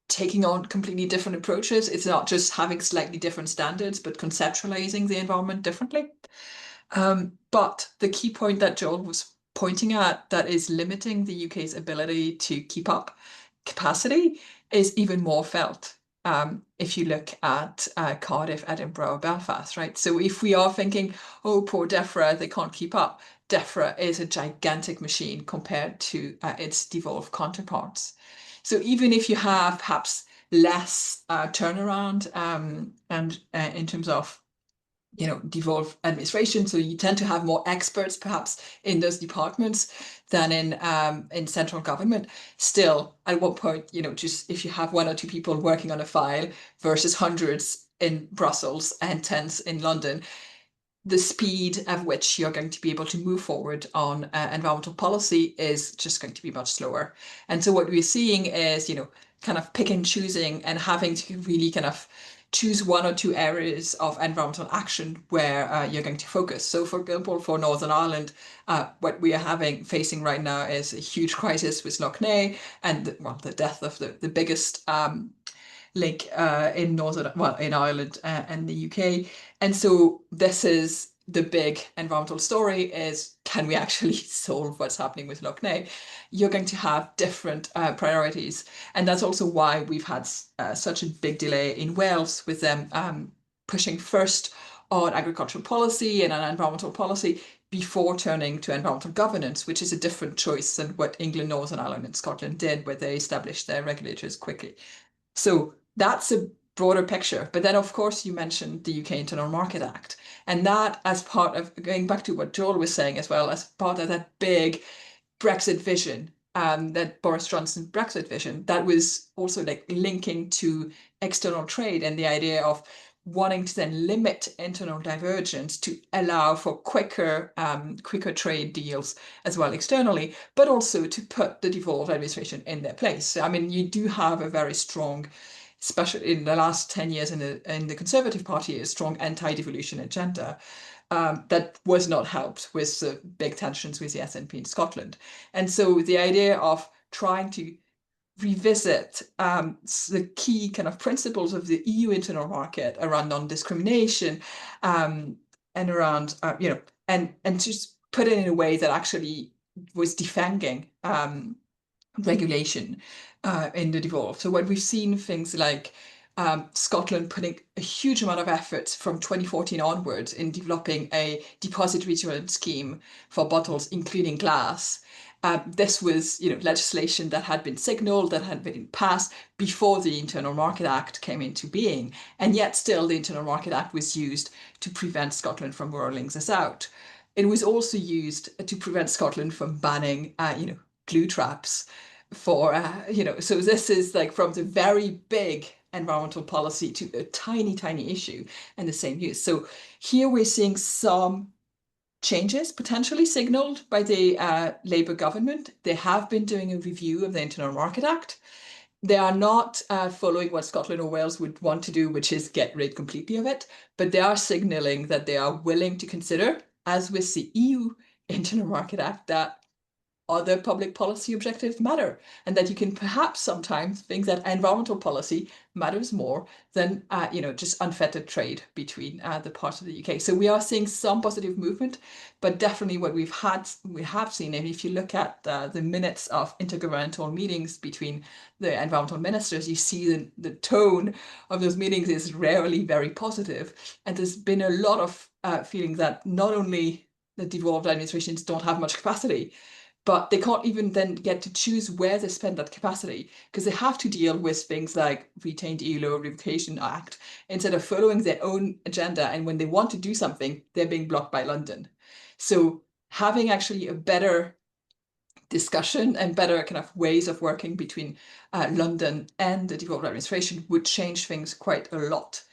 taking on completely different approaches. It's not just having slightly different standards, but conceptualizing the environment differently. But the key point that Joel was pointing at that is limiting the UK's ability to keep up capacity is even more felt. If you look at Cardiff, Edinburgh, Belfast, right? So if we are thinking, oh, poor DEFRA, they can't keep up, DEFRA is a gigantic machine compared to its devolved counterparts. So even if you have perhaps less turnaround and in terms of devolved administration, so you tend to have more experts perhaps in those departments than in central government. Still, at one point, just if you have one or two people working on a file versus hundreds in Brussels and tens in London, the speed at which you're going to be able to move forward on environmental policy is just going to be much slower. And so what we're seeing is, kind of pick and choosing and having to really kind of choose one or two areas of environmental action where you're going to focus. So for example, for Northern Ireland, what we are facing right now is a huge crisis with Lough Neagh and the death of the biggest lake in Ireland and the UK. And so this is the big environmental story is, can we actually solve what's happening with Lough Neagh? You're going to have different priorities. And that's also why we've had such a big delay in Wales with them pushing first on agricultural policy and on environmental policy before turning to environmental governance, which is a different choice than what England, Northern Ireland and Scotland did, where they established their regulators quickly. So that's a broader picture. But then, of course, you mentioned the UK Internal Market Act. And that, as part of, going back to what Joel was saying as well, as part of that big Brexit vision, that Boris Johnson Brexit vision, that was also like linking to external trade and the idea of wanting to then limit internal divergence to allow for quicker trade deals as well externally, but also to put the devolved administration in their place. I mean, you do have a very strong, especially in the last 10 years in the Conservative Party, a strong anti-devolution agenda that was not helped with the big tensions with the SNP in Scotland. And so the idea of trying to revisit the key kind of principles of the EU internal market around non-discrimination and around, and just put it in a way that actually was defending regulation in the devolved. So what we've seen, things like Scotland putting a huge amount of effort from 2014 onwards in developing a deposit return scheme for bottles, including glass. This was, legislation that had been signalled, that had been passed before the Internal Market Act came into being, and yet still the Internal Market Act was used to prevent Scotland from rolling this out. It was also used to prevent Scotland from banning, glue traps for, so this is like from the very big environmental policy to a tiny, tiny issue and the same use. So here we're seeing some changes potentially signalled by the Labour government. They have been doing a review of the Internal Market Act. They are not following what Scotland or Wales would want to do, which is get rid completely of it, but they are signalling that they are willing to consider, as with the EU Internal Market Act, that other public policy objectives matter, and that you can perhaps sometimes think that environmental policy matters more than just unfettered trade between the parts of the UK. So we are seeing some positive movement, but definitely what we have seen, and if you look at the minutes of intergovernmental meetings between the environmental ministers, you see the tone of those meetings is rarely very positive, and there's been a lot of feeling that not only the devolved administrations don't have much capacity, but they can't even then get to choose where they spend that capacity, because they have to deal with things like Retained EU Law Revocation Act instead of following their own agenda. And when they want to do something, they're being blocked by London. So having actually a better discussion and better kind of ways of working between London and the devolved administration would change things quite a lot.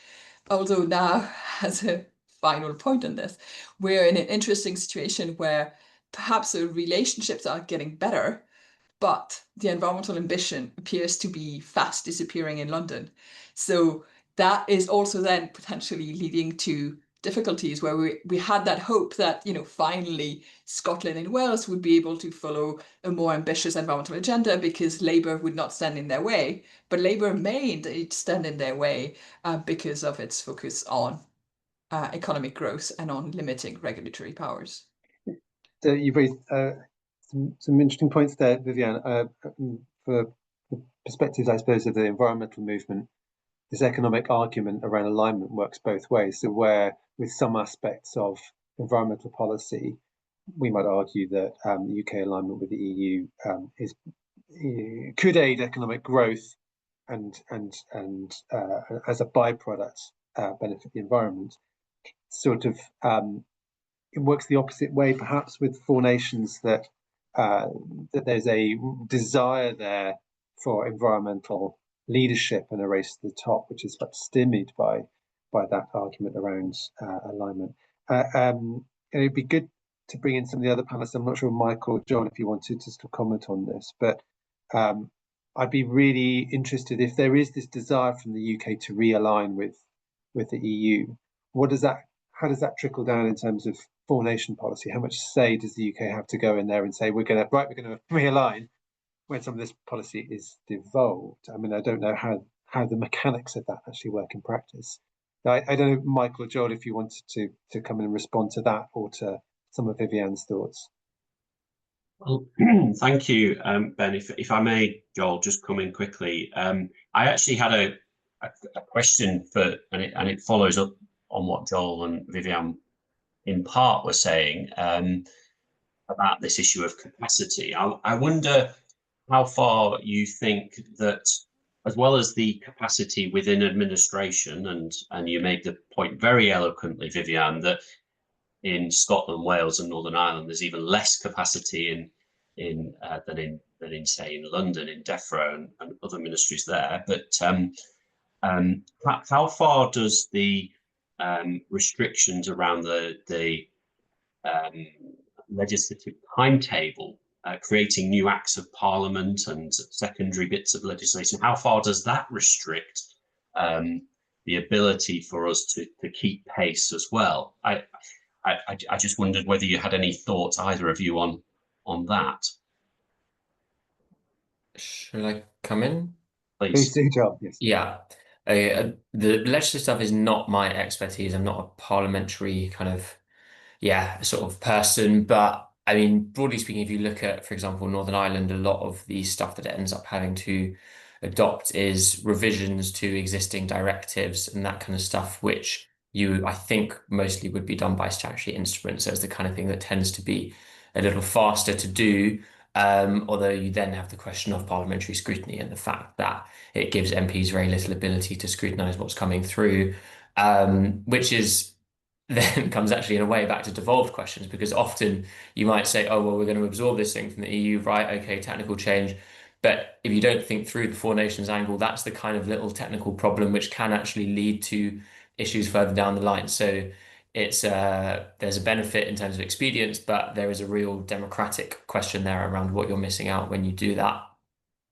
Although now, as a final point on this, we're in an interesting situation where perhaps the relationships are getting better, but the environmental ambition appears to be fast disappearing in London. So that is also then potentially leading to difficulties where we had that hope that, finally Scotland and Wales would be able to follow a more ambitious environmental agenda because Labour would not stand in their way. But Labour may indeed stand in their way because of its focus on economic growth and on limiting regulatory powers. So you've raised some interesting points there, Viviane. For the perspectives, I suppose, of the environmental movement, this economic argument around alignment works both ways. So where with some aspects of environmental policy, we might argue that the UK alignment with the EU could aid economic growth and as a byproduct benefit the environment. Sort of it works the opposite way, perhaps, with four nations, that there's a desire there for environmental leadership and a race to the top, which is stymied by that argument around alignment. it'd be good to bring in some of the other panelists. I'm not sure, Michael or John, if you wanted to comment on this, but I'd be really interested if there is this desire from the UK to realign with the EU. How does that trickle down in terms of four-nation policy? How much say does the UK have to go in there and say we're going to realign when some of this policy is devolved? I mean, I don't know how the mechanics of that actually work in practice. I don't know, Michael or Joel, if you wanted to come in and respond to that or to some of Viviane's thoughts. Well, thank you, Ben. If I may, Joel, just come in quickly. I actually had a question and it follows up on what Joel and Viviane in part were saying about this issue of capacity. I wonder how far you think that, as well as the capacity within administration, and you made the point very eloquently, Viviane, that in Scotland, Wales, and Northern Ireland, there's even less capacity than in say in London, in DEFRA and other ministries there. But how far does the restrictions around the legislative timetable, creating new acts of parliament and secondary bits of legislation, how far does that restrict the ability for us to keep pace as well? I just wondered whether you had any thoughts, either of you, on that. Should I come in? Please do, Joel. Yes. Yeah. The legislative stuff is not my expertise. I'm not a parliamentary kind of, sort of person. But I mean, broadly speaking, if you look at, for example, Northern Ireland, a lot of the stuff that it ends up having to adopt is revisions to existing directives and that kind of stuff, which I think mostly would be done by statutory instruments. So it's the kind of thing that tends to be a little faster to do. Although you then have the question of parliamentary scrutiny and the fact that it gives MPs very little ability to scrutinise what's coming through, which is then comes actually in a way back to devolved questions, because often you might say, oh, well, we're going to absorb this thing from the EU, right? Okay, technical change. But if you don't think through the four nations angle, that's the kind of little technical problem which can actually lead to issues further down the line. So it's there's a benefit in terms of expedience, but there is a real democratic question there around what you're missing out when you do that.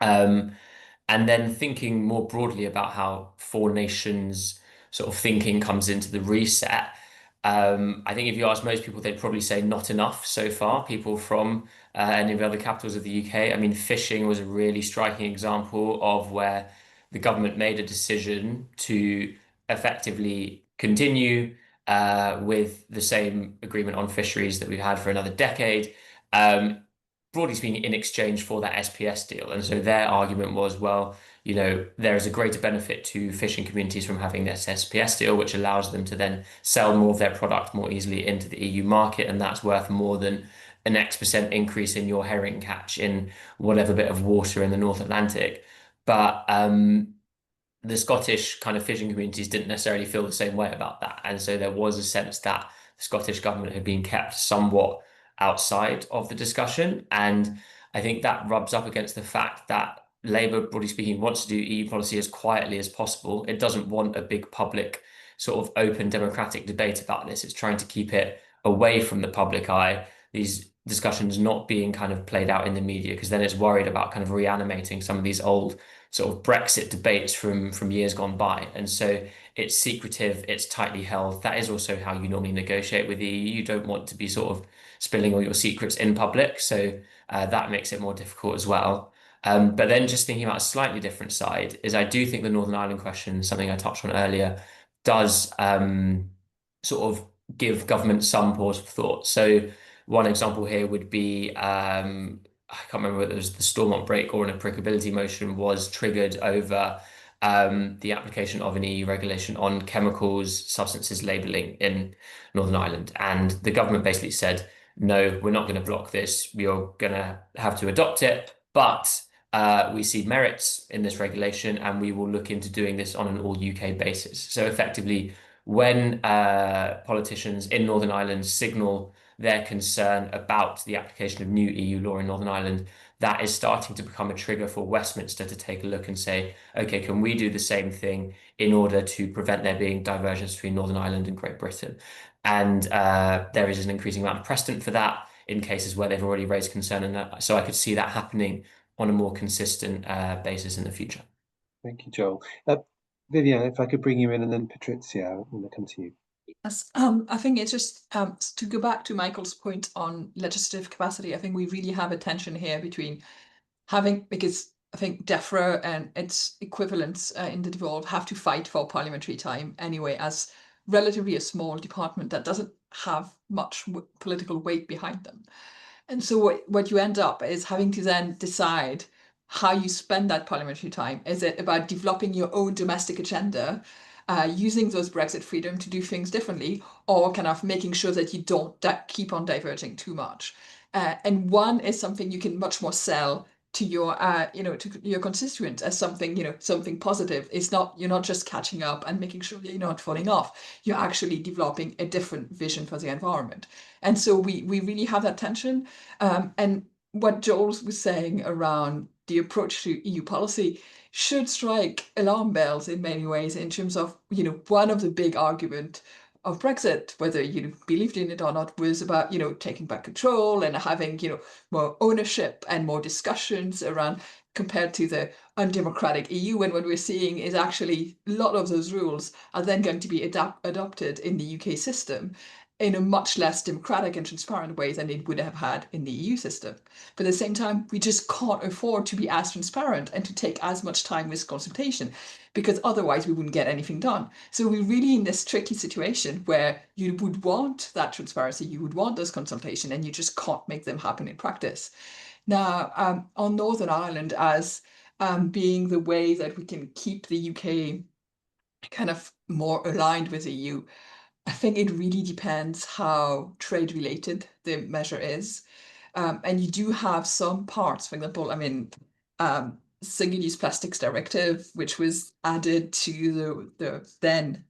And then thinking more broadly about how four nations sort of thinking comes into the reset. I think if you ask most people, they'd probably say not enough so far. People from any of the other capitals of the UK. I mean, fishing was a really striking example of where the government made a decision to effectively continue with the same agreement on fisheries that we've had for another decade, broadly speaking, in exchange for that SPS deal. And so their argument was, well, you know, there is a greater benefit to fishing communities from having this SPS deal, which allows them to then sell more of their product more easily into the EU market. And that's worth more than an X% increase in your herring catch in whatever bit of water in the North Atlantic. But the Scottish kind of fishing communities didn't necessarily feel the same way about that. And so there was a sense that the Scottish government had been kept somewhat outside of the discussion. And I think that rubs up against the fact that Labour, broadly speaking, wants to do EU policy as quietly as possible. It doesn't want a big public sort of open democratic debate about this. It's trying to keep it away from the public eye, these discussions not being kind of played out in the media, because then it's worried about kind of reanimating some of these old sort of Brexit debates from years gone by. And so it's secretive, it's tightly held. That is also how you normally negotiate with the EU. You don't want to be sort of spilling all your secrets in public. So that makes it more difficult as well. But then just thinking about a slightly different side is I do think the Northern Ireland question, something I touched on earlier, does sort of give government some pause for thought. So one example here would be, I can't remember whether it was the Stormont break or an applicability motion was triggered over the application of an EU regulation on chemicals, substances labelling in Northern Ireland. And the government basically said, no, we're not going to block this. You're going to have to adopt it. But we see merits in this regulation and we will look into doing this on an all UK basis. So effectively, when politicians in Northern Ireland signal their concern about the application of new EU law in Northern Ireland, that is starting to become a trigger for Westminster to take a look and say, okay, can we do the same thing in order to prevent there being divergence between Northern Ireland and Great Britain? And there is an increasing amount of precedent for that in cases where they've already raised concern. And so I could see that happening on a more consistent basis in the future. Thank you, Joel. Viviane, if I could bring you in, and then Patrizia, I want to come to you. Yes, I think it's just to go back to Michael's point on legislative capacity. I think we really have a tension here between having, because I think DEFRA and its equivalents in the devolved have to fight for parliamentary time anyway, as relatively a small department that doesn't have much political weight behind them. And so what you end up is having to then decide how you spend that parliamentary time. Is it about developing your own domestic agenda, using those Brexit freedom to do things differently, or kind of making sure that you don't keep on diverging too much? And one is something you can much more sell to your, to your constituents as something, something positive. It's not, you're not just catching up and making sure that you're not falling off. You're actually developing a different vision for the environment. And so we really have that tension. And what Joel was saying around the approach to EU policy should strike alarm bells in many ways, in terms of, one of the big arguments of Brexit, whether you believed in it or not, was about, taking back control and having, more ownership and more discussions around, compared to the undemocratic EU. And what we're seeing is actually a lot of those rules are then going to be adopted in the UK system in a much less democratic and transparent way than it would have had in the EU system. But at the same time, we just can't afford to be as transparent and to take as much time with consultation, because otherwise we wouldn't get anything done. So we're really in this tricky situation where you would want that transparency, you would want those consultation, and you just can't make them happen in practice. Now, on Northern Ireland as being the way that we can keep the UK kind of more aligned with the EU, I think it really depends how trade related the measure is. And you do have some parts, for example, Single-Use Plastics Directive, which was added to the then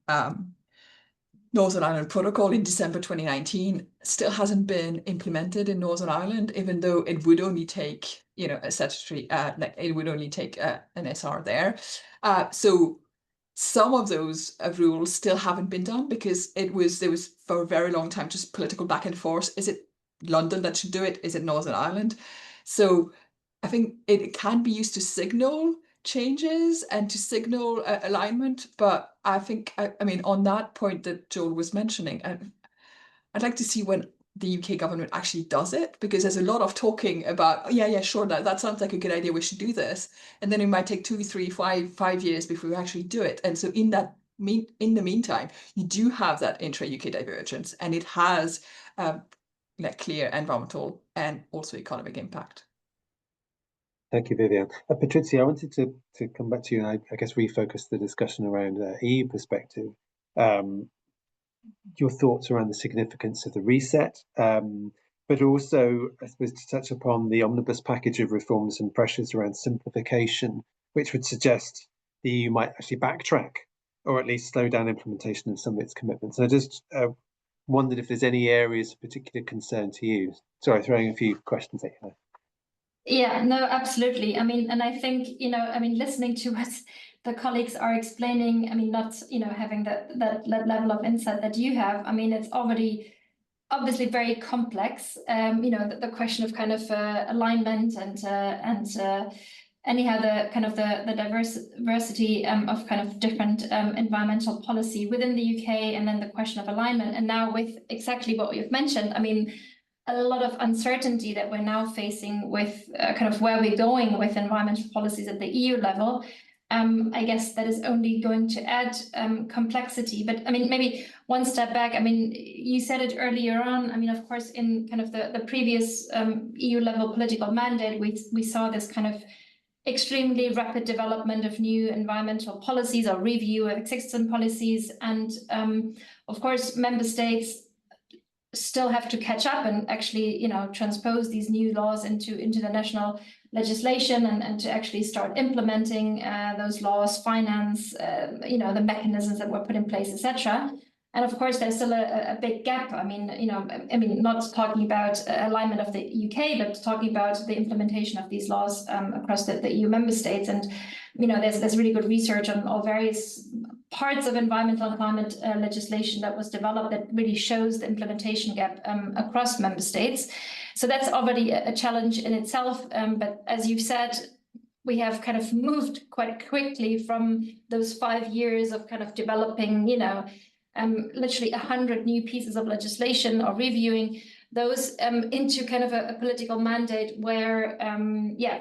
Northern Ireland Protocol in December 2019, still hasn't been implemented in Northern Ireland, even though it would only take, a statutory, it would only take an SR there. So some of those rules still haven't been done because there was for a very long time just political back and forth. Is it London that should do it? Is it Northern Ireland? So I think it can be used to signal changes and to signal alignment. But I think, on that point that Joel was mentioning, I'd like to see when the UK government actually does it, because there's a lot of talking about, yeah, sure, that sounds like a good idea, we should do this. And then it might take 2, 3, 5 years before we actually do it. And so in the meantime, you do have that intra-UK divergence, and it has clear environmental and also economic impact. Thank you, Viviane. Patrizia, I wanted to come back to you and I guess refocus the discussion around EU perspective. Your thoughts around the significance of the reset, but also, I suppose, to touch upon the omnibus package of reforms and pressures around simplification, which would suggest the EU might actually backtrack or at least slow down implementation of some of its commitments. And I just wondered if there's any areas of particular concern to you. Sorry, throwing a few questions at you. Yeah, no, absolutely. And I think, listening to what the colleagues are explaining, not, having that level of insight that you have, it's already obviously very complex. The question of kind of alignment and anyhow, the kind of the diversity of kind of different environmental policy within the UK, and then the question of alignment. And now with exactly what you've mentioned, a lot of uncertainty that we're now facing with kind of where we're going with environmental policies at the EU level. I guess that is only going to add complexity. But maybe one step back, you said it earlier on, of course, in kind of the previous EU level political mandate, we saw this kind of extremely rapid development of new environmental policies or review of existing policies. And of course, member states still have to catch up and actually, transpose these new laws into the national legislation and to actually start implementing those laws, finance, the mechanisms that were put in place, etc. And of course, there's still a big gap. I mean, not talking about alignment of the UK, but talking about the implementation of these laws across the EU member states. And, there's really good research on all various parts of environmental and climate legislation that was developed that really shows the implementation gap across member states. So that's already a challenge in itself. But as you've said, we have kind of moved quite quickly from those 5 years of kind of developing, literally 100 new pieces of legislation or reviewing those into kind of a political mandate where,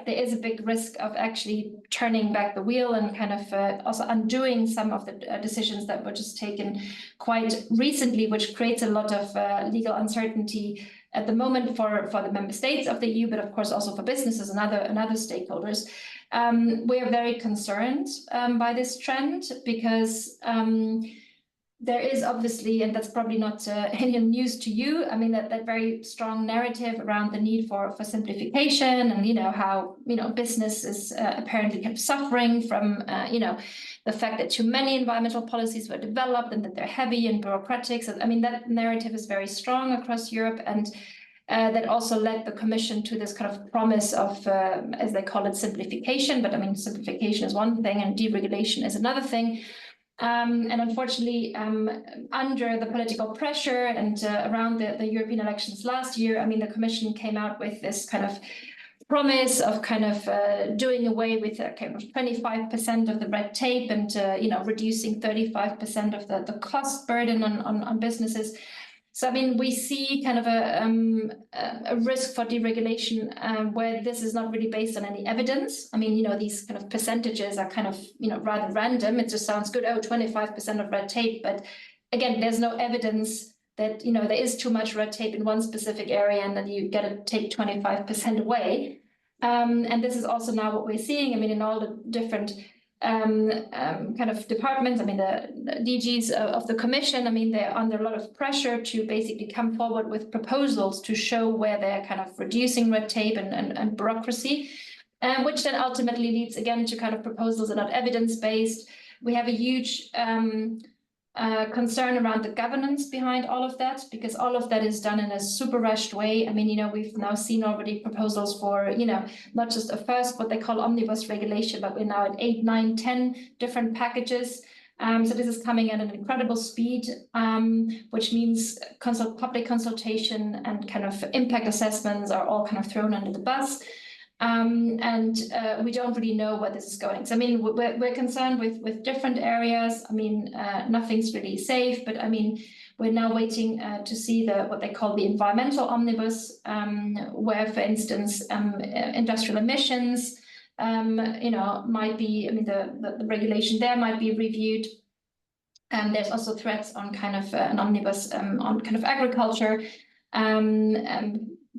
there is a big risk of actually turning back the wheel and kind of also undoing some of the decisions that were just taken quite recently, which creates a lot of legal uncertainty at the moment for the member states of the EU, but of course also for businesses and other stakeholders. We are very concerned by this trend because there is obviously, and that's probably not any news to you, I mean, that very strong narrative around the need for simplification and, how, business is apparently kind of suffering from, the fact that too many environmental policies were developed and that they're heavy and bureaucratic. So, I mean, that narrative is very strong across Europe, and that also led the Commission to this kind of promise of, as they call it, simplification. But I mean, simplification is one thing and deregulation is another thing. And unfortunately, under the political pressure and around the European elections last year, I mean, the Commission came out with this kind of promise of kind of doing away with kind of 25% of the red tape and, reducing 35% of the cost burden on businesses. So, I mean, we see kind of a risk for deregulation where this is not really based on any evidence. I mean, these kind of percentages are kind of, rather random. It just sounds good, 25% of red tape. But again, there's no evidence that, there is too much red tape in one specific area and then you got to take 25% away. And this is also now what we're seeing. I mean, in all the different kind of departments, I mean, the DGs of the Commission, I mean, they're under a lot of pressure to basically come forward with proposals to show where they're kind of reducing red tape and bureaucracy, which then ultimately leads again to kind of proposals that are not evidence-based. We have a huge concern around the governance behind all of that, because all of that is done in a super rushed way. I mean, we've now seen already proposals for, not just a first, what they call omnibus regulation, but we're now at 8, 9, 10 different packages. So this is coming at an incredible speed, which means public consultation and kind of impact assessments are all kind of thrown under the bus. And we don't really know where this is going. So, I mean, we're concerned with different areas. I mean, nothing's really safe, but I mean, we're now waiting to see what they call the environmental omnibus, where, for instance, industrial emissions, might be, I mean, the regulation there might be reviewed. And there's also threats on kind of an omnibus on kind of agriculture.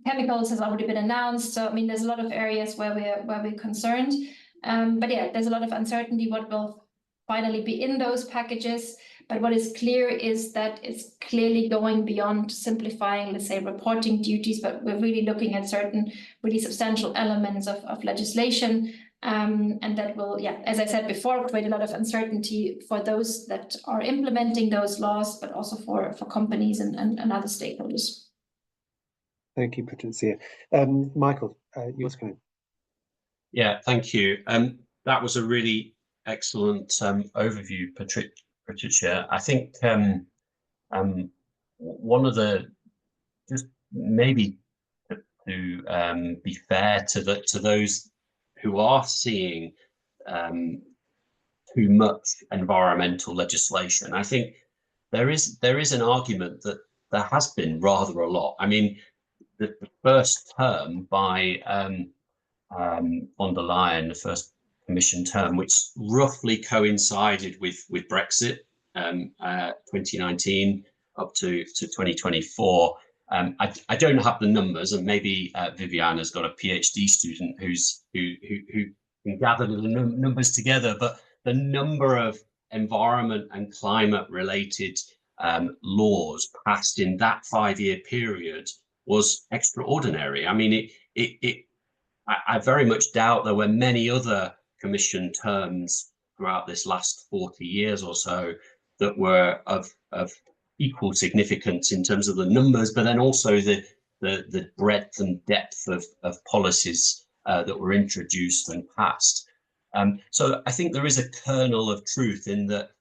Chemicals has already been announced. So, I mean, there's a lot of areas where we're concerned. But yeah, there's a lot of uncertainty what will finally be in those packages. But what is clear is that it's clearly going beyond simplifying, let's say, reporting duties, but we're really looking at certain really substantial elements of legislation. And that will, yeah, as I said before, create a lot of uncertainty for those that are implementing those laws, but also for companies and other stakeholders. Thank you, Patrizia. Michael, yours coming. Yeah, thank you. That was a really excellent overview, Patrizia. I think one of the, just maybe to be fair to those who are seeing too much environmental legislation, I think there is an argument that there has been rather a lot. I mean, the first term by von der Leyen, the first Commission term, which roughly coincided with Brexit, 2019 up to 2024. I don't have the numbers, and maybe Viviane has got a PhD student who can gather the numbers together. But the number of environment and climate related laws passed in that 5-year period was extraordinary. I mean, I very much doubt there were many other Commission terms throughout this last 40 years or so that were of equal significance in terms of the numbers, but then also the breadth and depth of policies that were introduced and passed. So I think there is a kernel of truth in that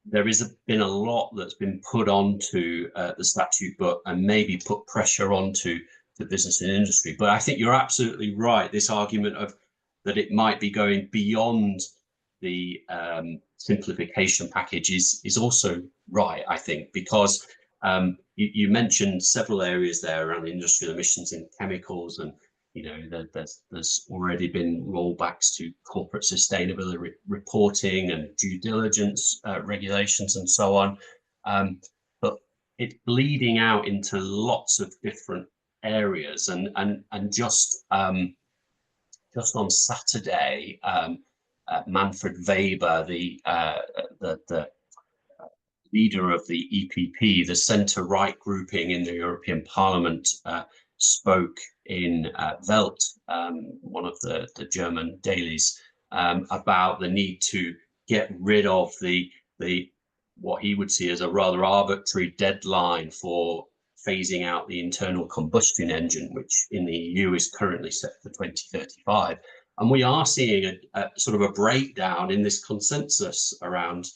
there been a lot that's been put onto the statute book and maybe put pressure onto the business and industry. But I think you're absolutely right. This argument of that it might be going beyond the simplification package is also right, I think, because you mentioned several areas there around industrial emissions in chemicals, and there's already been rollbacks to corporate sustainability reporting and due diligence regulations and so on, but it's bleeding out into lots of different areas, and just on Saturday, Manfred Weber, the leader of the EPP, the centre-right grouping in the European Parliament, spoke in Welt, one of the German dailies, about the need to get rid of the what he would see as a rather arbitrary deadline for phasing out the internal combustion engine, which in the EU is currently set for 2035. And we are seeing a sort of a breakdown in this consensus around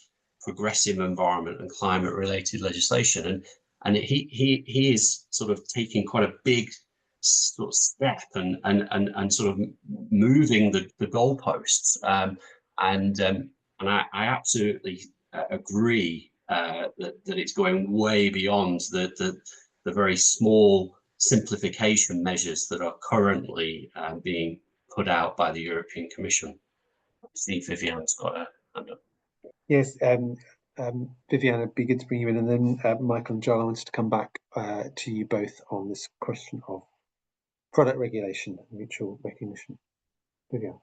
progressive environment and climate related legislation. And he is sort of taking quite a big sort of step and sort of moving the goalposts. And I absolutely agree that it's going way beyond the very small simplification measures that are currently being put out by the European Commission. I see Viviane's got a hand up. Yes, Viviane, it'd be good to bring you in, and then Michael and Joel, I wanted to come back to you both on this question of product regulation and mutual recognition. Viviane.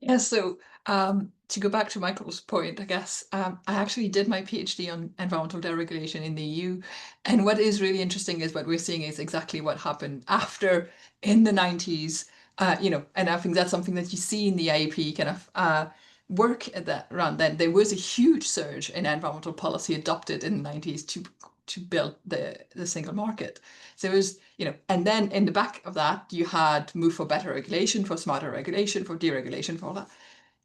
Yeah, so to go back to Michael's point, I guess I actually did my PhD on environmental deregulation in the EU, and what is really interesting is what we're seeing is exactly what happened after in the 90s, and I think that's something that you see in the IEP kind of work at that around then. There was a huge surge in environmental policy adopted in the 90s to build the single market. So it was, and then in the back of that, you had move for better regulation, for smarter regulation, for deregulation, for all that.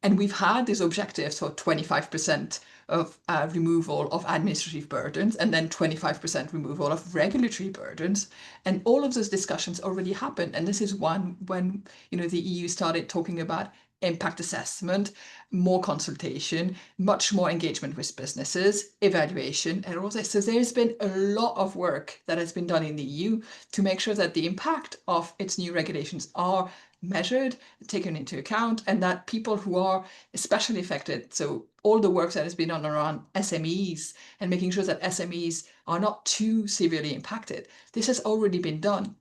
And we've had these objectives for 25% of removal of administrative burdens, and then 25% removal of regulatory burdens. And all of those discussions already happened. And this is one when, the EU started talking about impact assessment, more consultation, much more engagement with businesses, evaluation, and all this. So there's been a lot of work that has been done in the EU to make sure that the impact of its new regulations are measured, taken into account, and that people who are especially affected, so all the work that has been done around SMEs and making sure that SMEs are not too severely impacted, this has already been done.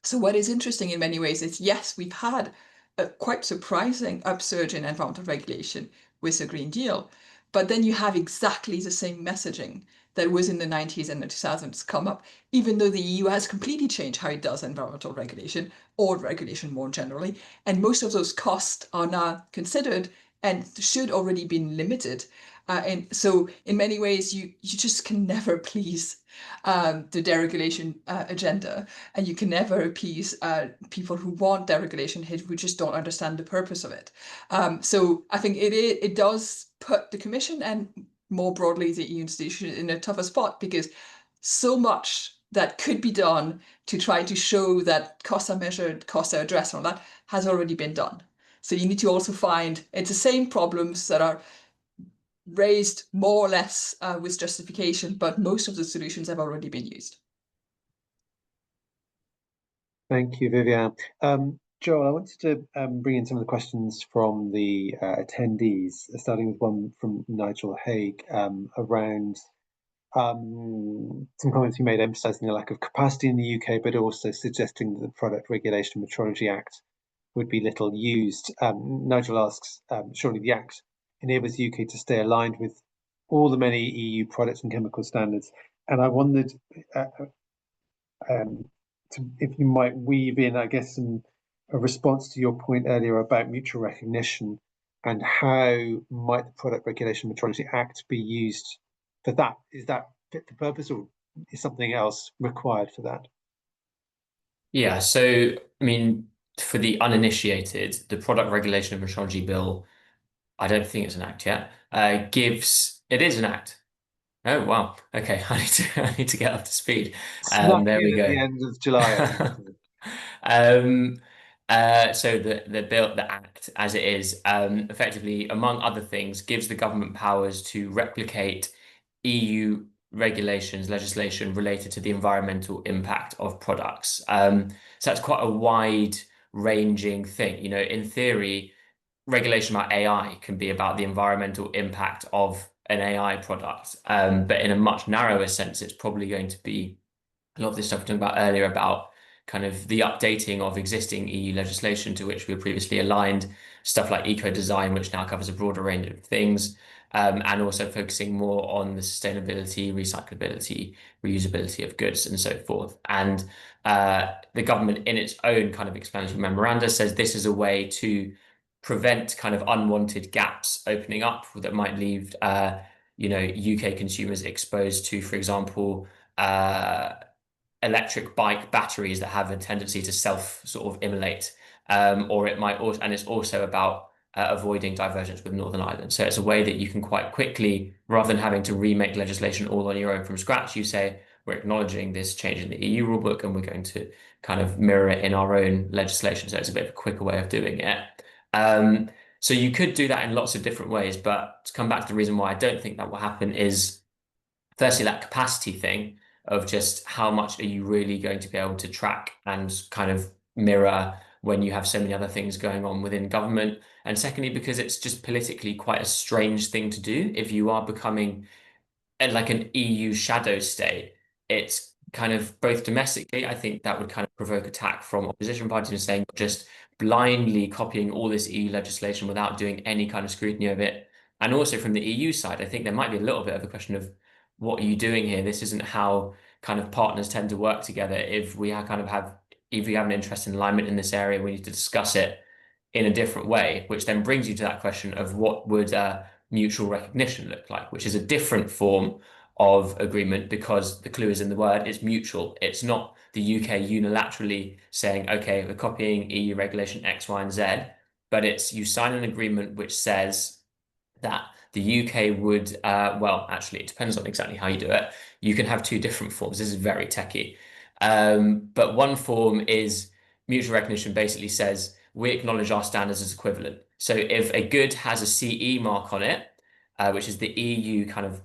So what is interesting in many ways is, yes, we've had a quite surprising upsurge in environmental regulation with the Green Deal, but then you have exactly the same messaging that was in the 90s and the 2000s come up, even though the EU has completely changed how it does environmental regulation or regulation more generally, and most of those costs are now considered and should already be limited. And so in many ways, you just can never please the deregulation agenda, and you can never appease people who want deregulation, who just don't understand the purpose of it. So I think it does put the Commission and more broadly the EU institution in a tougher spot, because so much that could be done to try to show that costs are measured, costs are addressed, and all that has already been done. So you need to also find it's the same problems that are raised more or less with justification, but most of the solutions have already been used. Thank you, Viviane. Joel, I wanted to bring in some of the questions from the attendees, starting with one from Nigel Haig around some comments you made emphasising the lack of capacity in the UK, but also suggesting that the Product Regulation Metrology Act would be little used. Nigel asks, surely the Act enables the UK to stay aligned with all the many EU products and chemical standards. And I wondered if you might weave in, I guess, a response to your point earlier about mutual recognition, and how might the Product Regulation Metrology Act be used for that? Is that fit for purpose, or is something else required for that? Yeah, so I mean, for the uninitiated, the Product Regulation of Metrology Bill, I don't think it's an act yet, it is an act. Oh wow. Okay, I need to get up to speed. Snuck There in we at the go. end of July, I think. Um, so the bill, the act, as it is, effectively, among other things, gives the government powers to replicate EU regulations, legislation related to the environmental impact of products. So that's quite a wide-ranging thing. You know, in theory, regulation about AI can be about the environmental impact of an AI product, but in a much narrower sense, it's probably going to be a lot of this stuff we talked about earlier about kind of the updating of existing EU legislation to which we were previously aligned, stuff like eco-design, which now covers a broader range of things, and also focusing more on the sustainability, recyclability, reusability of goods and so forth. And the government in its own kind of explanatory memoranda says this is a way to prevent kind of unwanted gaps opening up that might leave UK consumers exposed to, for example, electric bike batteries that have a tendency to self sort of immolate, or it might also, and it's also about avoiding divergence with Northern Ireland. So it's a way that you can quite quickly, rather than having to remake legislation all on your own from scratch, you say, we're acknowledging this change in the EU rulebook and we're going to kind of mirror it in our own legislation. So it's a bit of a quicker way of doing it. So you could do that in lots of different ways, but to come back to the reason why I don't think that will happen is firstly that capacity thing of just how much are you really going to be able to track and kind of mirror when you have so many other things going on within government. And secondly, because it's just politically quite a strange thing to do if you are becoming like an EU shadow state. It's kind of both domestically, I think that would kind of provoke attack from opposition parties and saying just blindly copying all this EU legislation without doing any kind of scrutiny of it. And also from the EU side, I think there might be a little bit of a question of what are you doing here? This isn't how kind of partners tend to work together. If we have an interest in alignment in this area, we need to discuss it in a different way, which then brings you to that question of what would mutual recognition look like, which is a different form of agreement because the clue is in the word, it's mutual. It's not the UK unilaterally saying, okay, we're copying EU regulation X, Y, and Z, but it's you sign an agreement which says that the UK would, well, actually, it depends on exactly how you do it. You can have two different forms. This is very techy. But one form is mutual recognition basically says we acknowledge our standards as equivalent. So if a good has a CE mark on it, which is the EU kind of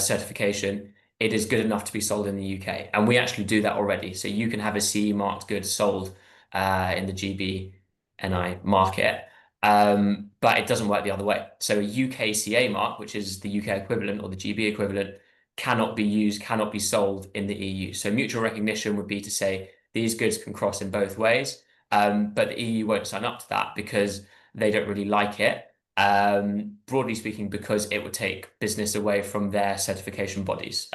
certification, it is good enough to be sold in the UK. And we actually do that already. So you can have a CE marked good sold in the GB/NI market. But it doesn't work the other way. So a UK CA mark, which is the UK equivalent or the GB equivalent, cannot be used, cannot be sold in the EU. So mutual recognition would be to say these goods can cross in both ways, but the EU won't sign up to that because they don't really like it. Broadly speaking, because it would take business away from their certification bodies.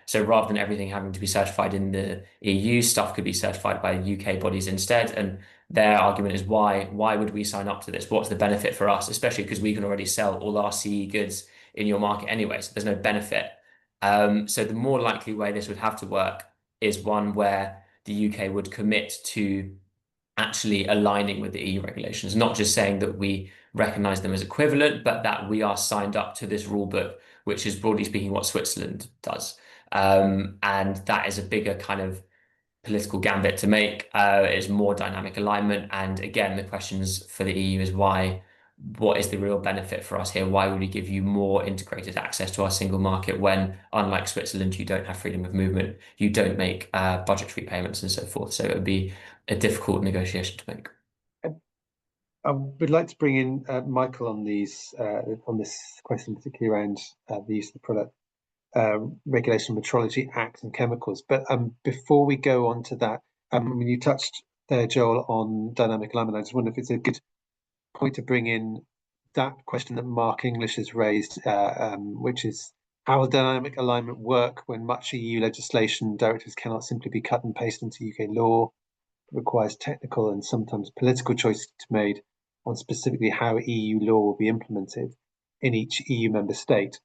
So rather than everything having to be certified in the EU, stuff could be certified by UK bodies instead. And their argument is why would we sign up to this? What's the benefit for us? Especially because we can already sell all our CE goods in your market anyway, so there's no benefit. So the more likely way this would have to work is one where the UK would commit to actually aligning with the EU regulations, not just saying that we recognize them as equivalent, but that we are signed up to this rule book, which is broadly speaking what Switzerland does. And that is a bigger kind of political gambit to make. Is more dynamic alignment. And again, the questions for the EU is what is the real benefit for us here? Why would we give you more integrated access to our single market when, unlike Switzerland, you don't have freedom of movement, you don't make budgetary payments and so forth. So it would be a difficult negotiation to make. I would like to bring in Michael on this question, particularly around the use of the Product Regulation Metrology Act and chemicals. But before we go on to that, when you touched there, Joel, on dynamic alignment, I just wonder if it's a good point to bring in that question that Mark English has raised, which is how will dynamic alignment work when much EU legislation directives cannot simply be cut and pasted into UK law? It requires technical and sometimes political choices to be made on specifically how EU law will be implemented in each EU member state.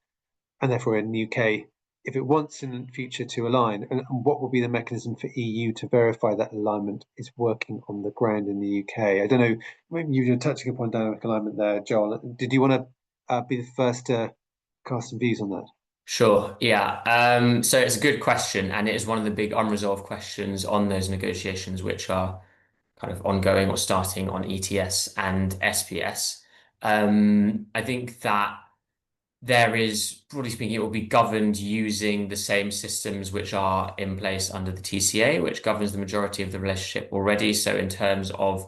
and therefore in the UK, if it wants in the future to align, and what will be the mechanism for EU to verify that alignment is working on the ground in the UK? I don't know, maybe you were touching upon dynamic alignment there, Joel. Did you want to be the first to cast some views on that? Sure, yeah. So it's a good question, and it is one of the big unresolved questions on those negotiations, which are kind of ongoing or starting on ETS and SPS. I think that there is, broadly speaking, it will be governed using the same systems which are in place under the TCA, which governs the majority of the relationship already. So in terms of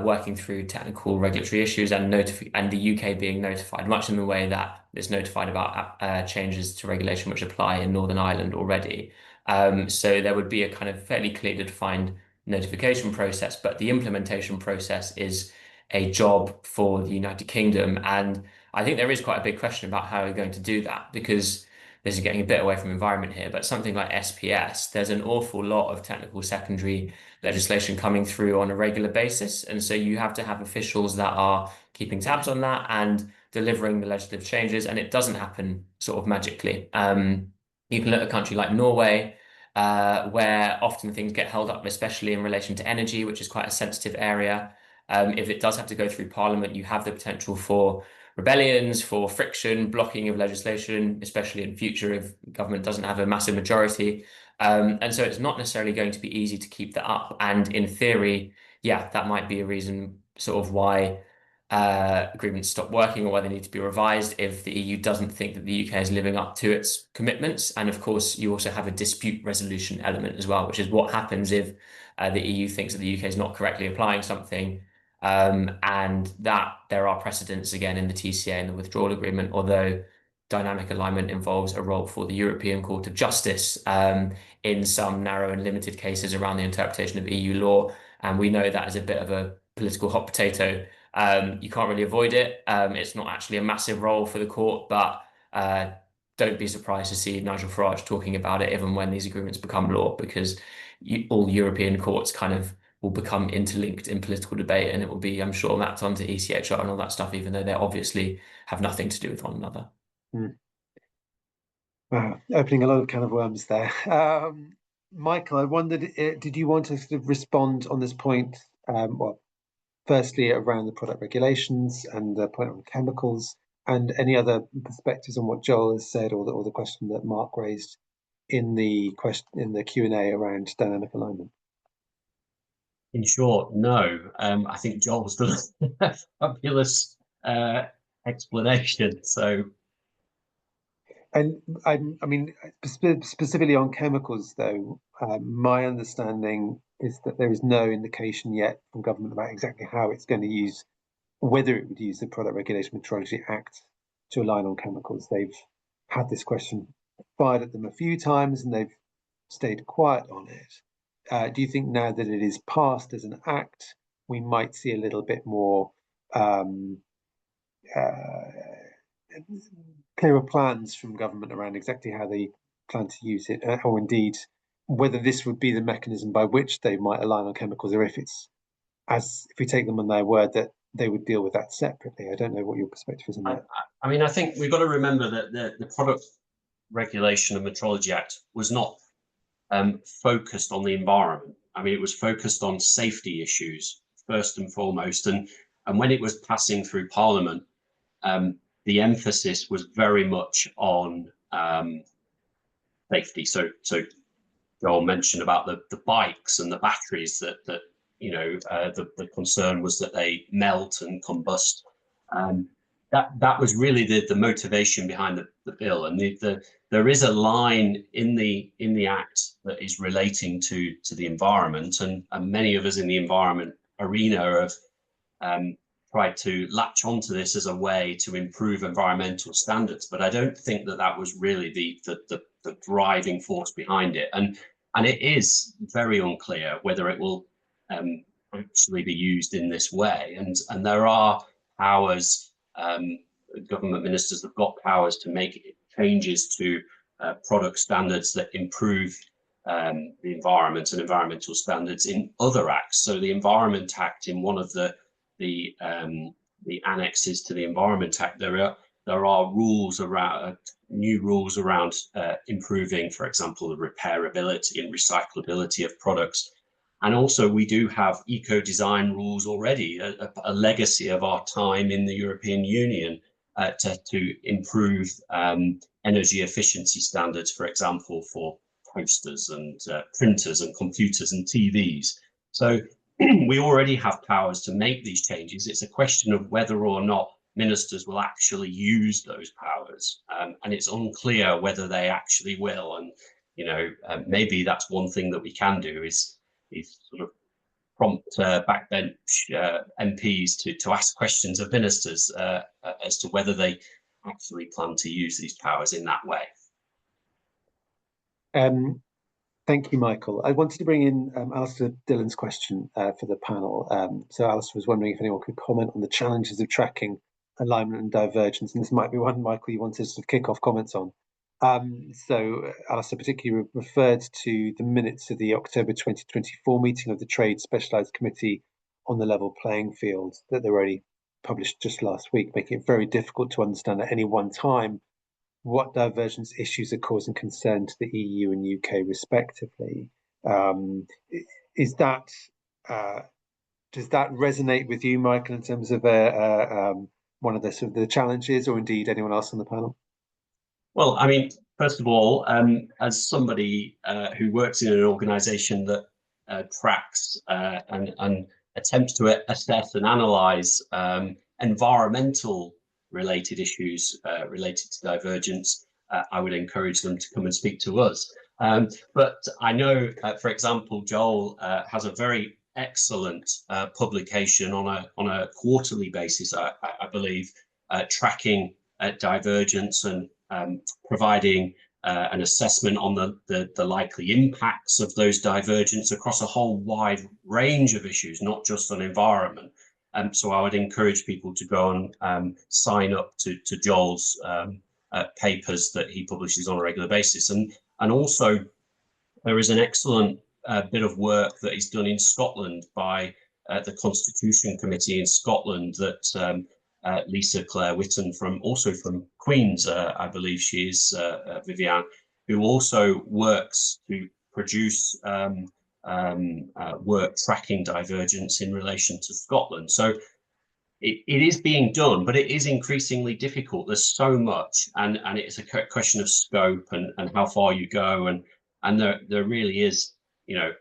working through technical regulatory issues and the UK being notified, much in the way that it's notified about changes to regulation which apply in Northern Ireland already. So there would be a kind of fairly clearly defined notification process, but the implementation process is a job for the United Kingdom. And I think there is quite a big question about how we're going to do that, because this is getting a bit away from environment here, but something like SPS, there's an awful lot of technical secondary legislation coming through on a regular basis. And so you have to have officials that are keeping tabs on that and delivering the legislative changes. And it doesn't happen sort of magically. You can look at a country like Norway, where often things get held up, especially in relation to energy, which is quite a sensitive area. If it does have to go through Parliament, you have the potential for rebellions, for friction, blocking of legislation, especially in future if government doesn't have a massive majority. And so it's not necessarily going to be easy to keep that up. And in theory, yeah, that might be a reason sort of why agreements stop working or why they need to be revised if the EU doesn't think that the UK is living up to its commitments. And of course, you also have a dispute resolution element as well, which is what happens if the EU thinks that the UK is not correctly applying something. And that there are precedents again in the TCA and the withdrawal agreement, although dynamic alignment involves a role for the European Court of Justice in some narrow and limited cases around the interpretation of EU law. And we know that is a bit of a political hot potato. You can't really avoid it. It's not actually a massive role for the court, but don't be surprised to see Nigel Farage talking about it even when these agreements become law, because all European courts kind of will become interlinked in political debate, and it will be, I'm sure, mapped onto ECHR and all that stuff, even though they obviously have nothing to do with one another. Wow, opening a lot of can of worms there. Michael, I wondered, did you want to sort of respond on this point? Well, firstly, around the product regulations and the point on chemicals, and any other perspectives on what Joel has said, or the question that Mark raised in the Q&A around dynamic alignment. In short, no. I think Joel's done a fabulous explanation. So, and I mean, specifically on chemicals, though, my understanding is that there is no indication yet from government about exactly how it's going to use, whether it would use the Product Regulation Metrology Act to align on chemicals. They've had this question fired at them a few times, and they've stayed quiet on it. Do you think now that it is passed as an act, we might see a little bit more clearer plans from government around exactly how they plan to use it, or indeed whether this would be the mechanism by which they might align on chemicals, or if it's, as if we take them on their word, that they would deal with that separately? I don't know what your perspective is on that. I mean, I think we've got to remember that the Product Regulation and Metrology Act was not focused on the environment. I mean, it was focused on safety issues first and foremost. And when it was passing through Parliament, the emphasis was very much on safety. So Joel mentioned about the bikes and the batteries that you know, the concern was that they melt and combust. That was really the motivation behind the bill. And there is a line in the Act that is relating to the environment, and many of us in the environment arena have tried to latch onto this as a way to improve environmental standards. But I don't think that was really the driving force behind it. And it is very unclear whether it will actually be used in this way. And there are powers. Government ministers have got powers to make changes to product standards that improve the environment and environmental standards in other acts. So the Environment Act, in one of the annexes to the Environment Act, there there are rules around new rules around improving, for example, the repairability and recyclability of products. And also we do have eco-design rules already, a legacy of our time in the European Union to improve energy efficiency standards, for example, for posters and printers and computers and TVs. So we already have powers to make these changes. It's a question of whether or not ministers will actually use those powers, and it's unclear whether they actually will. And maybe that's one thing that we can do is sort of prompt backbench MPs to ask questions of ministers as to whether they actually plan to use these powers in that way. Thank you, Michael. I wanted to bring in Alistair Dillon's question for the panel. So Alistair was wondering if anyone could comment on the challenges of tracking alignment and divergence. And this might be one, Michael, you wanted to sort of kick off comments on. So Alistair particularly referred to the minutes of the October 2024 meeting of the Trade Specialised Committee on the Level Playing Field that they were already published just last week, making it very difficult to understand at any one time what divergence issues are causing concern to the EU and UK respectively. Is that does that resonate with you, Michael, in terms of one of the sort of the challenges, or indeed anyone else on the panel? Well, I mean, first of all, as somebody who works in an organisation that tracks and attempts to assess and analyse environmental related issues related to divergence, I would encourage them to come and speak to us. But I know, for example, Joel has a very excellent publication on a quarterly basis, I believe, tracking divergence and providing an assessment on the likely impacts of those divergence across a whole wide range of issues, not just on environment. So I would encourage people to go and sign up to Joel's papers that he publishes on a regular basis. And also there is an excellent bit of work that is done in Scotland by the Constitution Committee in Scotland that Lisa Claire Whitton from Queen's, I believe she is, Viviane, who also works to produce work tracking divergence in relation to Scotland. So it is being done, but it is increasingly difficult. There's so much, and it's a question of scope and how far you go, and there really is,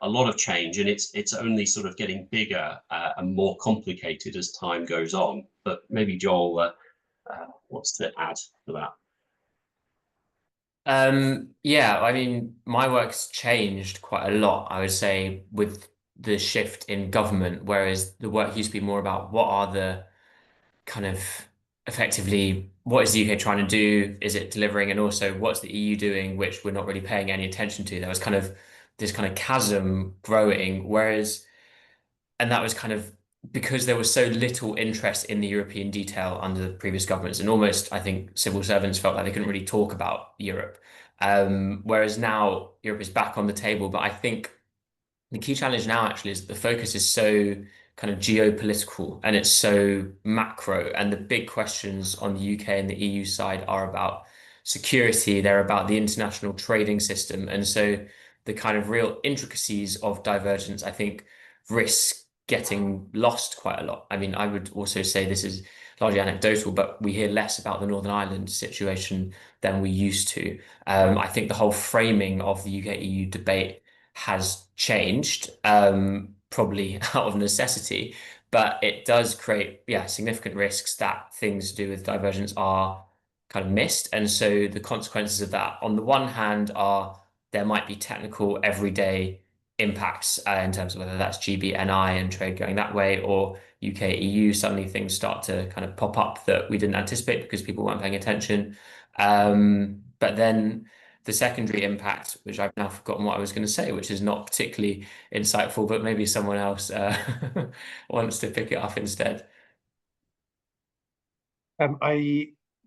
a lot of change, and it's only sort of getting bigger and more complicated as time goes on. But maybe Joel wants to add to that. Yeah, I mean, my work's changed quite a lot, I would say, with the shift in government, whereas the work used to be more about what are the kind of effectively, what is the UK trying to do? Is it delivering? And also what's the EU doing, which we're not really paying any attention to? There was kind of this kind of chasm growing, and that was kind of because there was so little interest in the European detail under the previous governments, and almost, I think, civil servants felt like they couldn't really talk about Europe. Whereas now Europe is back on the table. But I think the key challenge now actually is that the focus is so kind of geopolitical and it's so macro, and the big questions on the UK and the EU side are about security, they're about the international trading system. And so the kind of real intricacies of divergence, I think, risk getting lost quite a lot. I mean, I would also say this is largely anecdotal, but we hear less about the Northern Ireland situation than we used to. I think the whole framing of the UK-EU debate has changed, probably out of necessity, but it does create, significant risks that things to do with divergence are kind of missed. And so the consequences of that, on the one hand, are there might be technical everyday impacts in terms of whether that's GB/NI and trade going that way, or UK-EU, suddenly things start to kind of pop up that we didn't anticipate because people weren't paying attention. But then the secondary impact, which I've now forgotten what I was going to say, which is not particularly insightful, but maybe someone else wants to pick it up instead.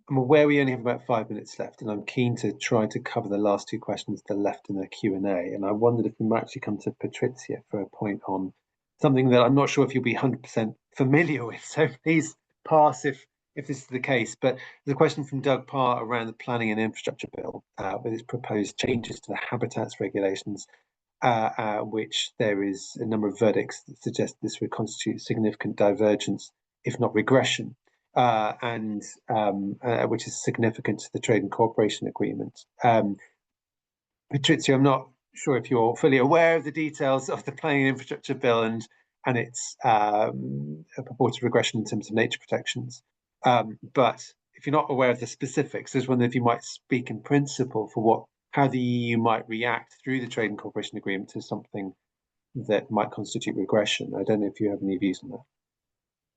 I'm aware we only have about 5 minutes left, and I'm keen to try to cover the last two questions that are left in the Q&A. And I wondered if we might actually come to Patrizia for a point on something that I'm not sure if you'll be 100% familiar with. So please pass if if this is the case, but there's a question from Doug Parr around the Planning and Infrastructure Bill with its proposed changes to the habitats regulations, which there is a number of verdicts that suggest this would constitute significant divergence, if not regression, and which is significant to the Trade and Cooperation Agreement. Patrizia, I'm not sure if you're fully aware of the details of the Planning and Infrastructure Bill and its purported regression in terms of nature protections. But if you're not aware of the specifics, I was wondering if you might speak in principle for how the EU might react through the Trade and Cooperation Agreement to something that might constitute regression. I don't know if you have any views on that.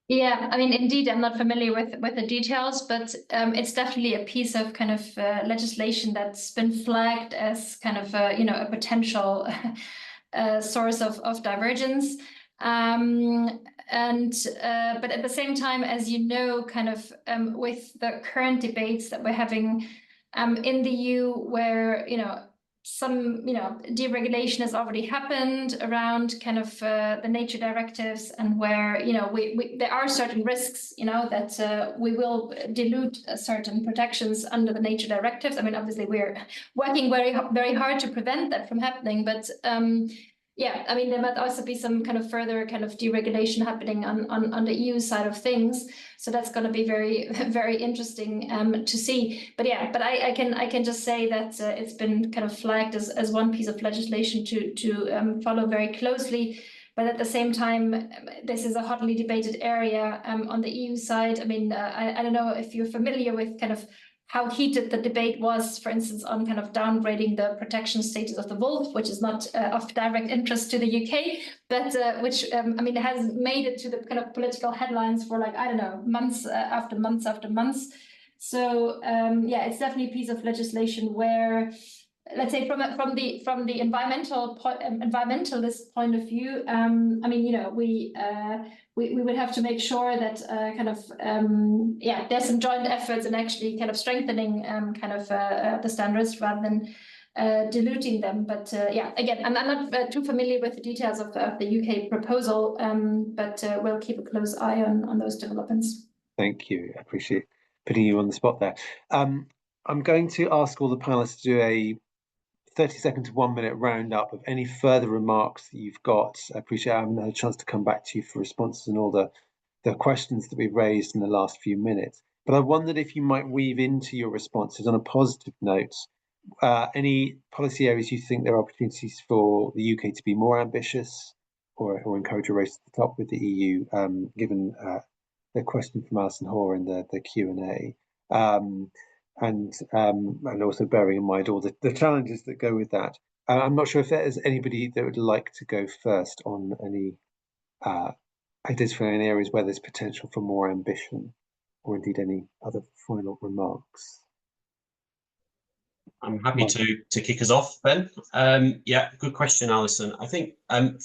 Yeah, I mean, indeed, I'm not familiar with the details, but it's definitely a piece of kind of legislation that's been flagged as kind of a potential source of divergence. But at the same time, as you know, kind of with the current debates that we're having in the EU, where some deregulation has already happened around kind of the nature directives, and where there are certain risks that we will dilute certain protections under the nature directives. I mean, obviously we're working very hard to prevent that from happening, but yeah, I mean, there might also be some kind of further kind of deregulation happening on the EU side of things. So that's going to be very, very interesting to see. But yeah, but I can just say that it's been kind of flagged as one piece of legislation to follow very closely. But at the same time, this is a hotly debated area on the EU side. I mean, I don't know if you're familiar with kind of how heated the debate was, for instance, on kind of downgrading the protection status of the wolf, which is not of direct interest to the UK, but which, I mean, it has made it to the kind of political headlines for like, I don't know, months after months after months. So yeah, it's definitely a piece of legislation where, let's say, from the environmentalist point of view, I mean, we would have to make sure that yeah, there's some joint efforts in actually kind of strengthening the standards rather than diluting them. But yeah, again, I'm not too familiar with the details of the UK proposal, but we'll keep a close eye on those developments. Thank you. I appreciate putting you on the spot there. I'm going to ask all the panelists to do a 30-second to 1 minute roundup of any further remarks that you've got. I appreciate I haven't had a chance to come back to you for responses and all the questions that we've raised in the last few minutes. But I wondered if you might weave into your responses on a positive note any policy areas you think there are opportunities for the UK to be more ambitious or encourage a race to the top with the EU, given the question from Alison Hoare in the Q&A. And also bearing in mind all the challenges that go with that. I'm not sure if there's anybody that would like to go first on any identifying areas where there's potential for more ambition, or indeed any other final remarks. I'm happy to kick us off, Ben. Yeah, good question, Alison. I think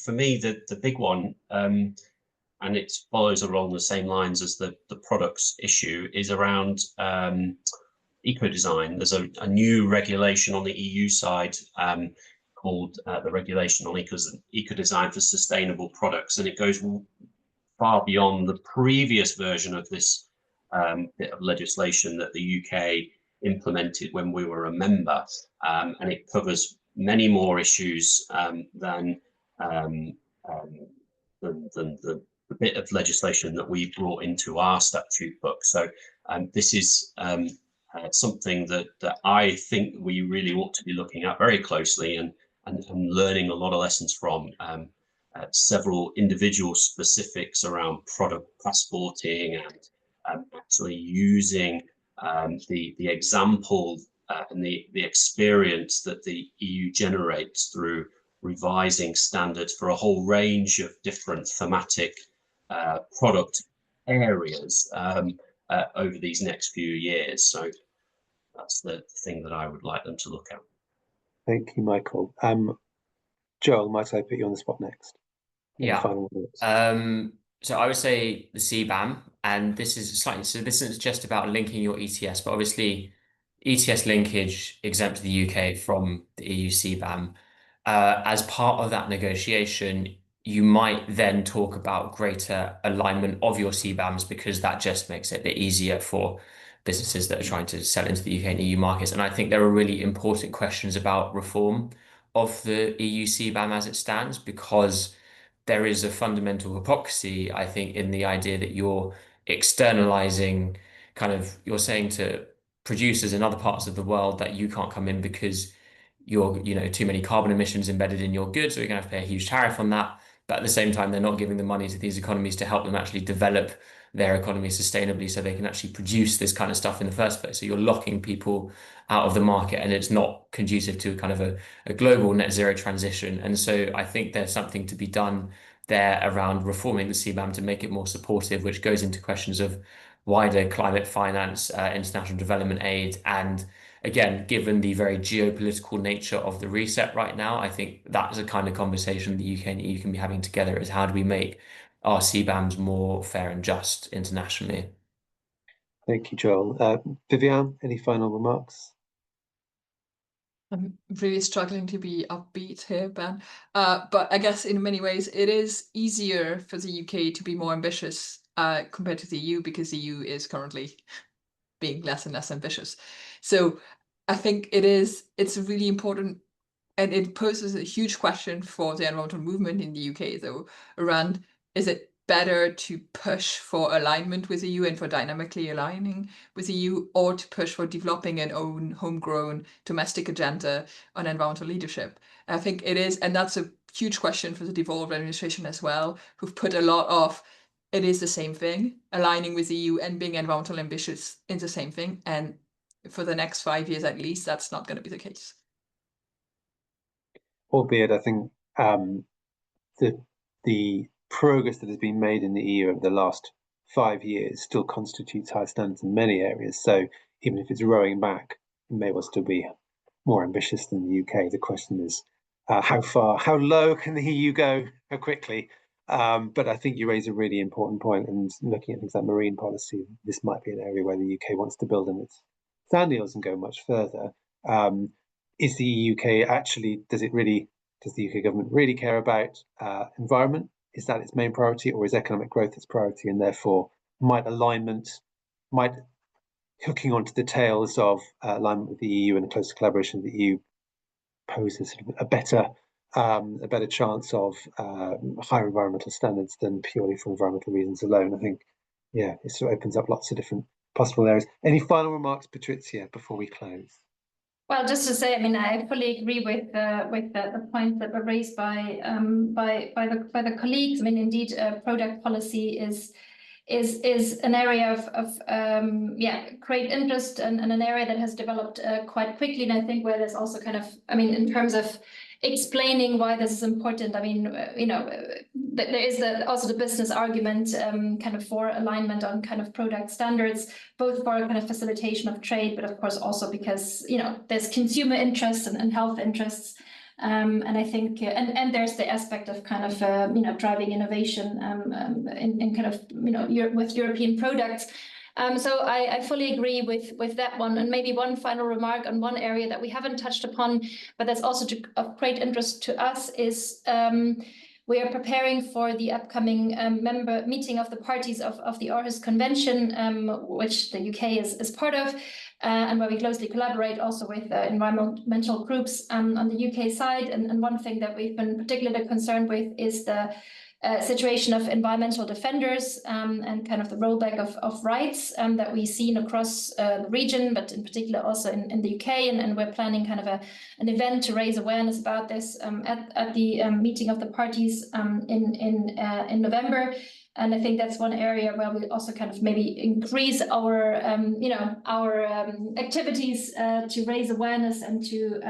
for me the big one, and it follows along the same lines as the products issue, is around eco-design. There's a new regulation on the EU side called the Regulation on Eco-Design for Sustainable Products, and it goes far beyond the previous version of this bit of legislation that the UK implemented when we were a member, and it covers many more issues than the bit of legislation that we brought into our statute book. So this is something that I think we really ought to be looking at very closely and learning a lot of lessons from. Several individual specifics around product passporting and actually using the example and the experience that the EU generates through revising standards for a whole range of different thematic product areas over these next few years. So that's the thing that I would like them to look at. Thank you, Michael. Joel, might I put you on the spot next? Yeah. So I would say the CBAM, and this is slightly, so this isn't just about linking your ETS, but obviously ETS linkage exempt the UK from the EU CBAM. As part of that negotiation, you might then talk about greater alignment of your CBAMs because that just makes it a bit easier for businesses that are trying to sell into the UK and EU markets. And I think there are really important questions about reform of the EU CBAM as it stands, because there is a fundamental hypocrisy, I think, in the idea that you're externalizing, you're saying to producers in other parts of the world that you can't come in because you're, too many carbon emissions embedded in your goods, so you're going to have to pay a huge tariff on that. But at the same time, they're not giving the money to these economies to help them actually develop their economy sustainably so they can actually produce this kind of stuff in the first place. So you're locking people out of the market, and it's not conducive to kind of a global net zero transition. And so I think there's something to be done there around reforming the CBAM to make it more supportive, which goes into questions of wider climate finance, international development aid, and again, given the very geopolitical nature of the reset right now, I think that's a kind of conversation the UK and EU can be having together, is how do we make our CBAMs more fair and just internationally? Thank you, Joel. Viviane, any final remarks? I'm really struggling to be upbeat here, Ben. But I guess in many ways it is easier for the UK to be more ambitious compared to the EU, because the EU is currently being less and less ambitious. So I think it's really important, and it poses a huge question for the environmental movement in the UK, though, around, is it better to push for alignment with the EU and for dynamically aligning with the EU, or to push for developing an own homegrown domestic agenda on environmental leadership? I think it is, and that's a huge question for the devolved administration as well, who've put a lot of, it is the same thing, aligning with the EU and being environmental ambitious in the same thing. And for the next 5 years at least, that's not going to be the case. Albeit, I think the progress that has been made in the EU over the last 5 years still constitutes high standards in many areas. So even if it's rowing back, it may well still be more ambitious than the UK. The question is how low can the EU go, how quickly? But I think you raise a really important point, and looking at things like marine policy, this might be an area where the UK wants to build on its sand eels and go much further. Is the UK actually, does the UK government really care about environment? Is that its main priority, or is economic growth its priority? And therefore, might hooking onto the tails of alignment with the EU and a closer collaboration with the EU poses a better chance of higher environmental standards than purely for environmental reasons alone? I think, yeah, it sort of opens up lots of different possible areas. Any final remarks, Patrizia, before we close? Well, just to say, I mean, I fully agree with the points that were raised by the colleagues. I mean, indeed, product policy is an area of great interest, and an area that has developed quite quickly. And I think where there's also kind of, I mean, in terms of explaining why this is important, I mean, there is also the business argument kind of for alignment on kind of product standards, both for kind of facilitation of trade, but of course also because, there's consumer interests and health interests. And I think, and there's the aspect of kind of, driving innovation in kind of, with European products. So I fully agree with that one. And maybe one final remark on one area that we haven't touched upon, but that's also of great interest to us, is we are preparing for the upcoming member meeting of the parties of the Aarhus Convention, which the UK is part of, and where we closely collaborate also with environmental groups on the UK side. And one thing that we've been particularly concerned with is the situation of environmental defenders and kind of the rollback of rights that we've seen across the region, but in particular also in the UK. And we're planning kind of an event to raise awareness about this at the meeting of the parties in November. And I think that's one area where we also kind of maybe increase our activities to raise awareness and to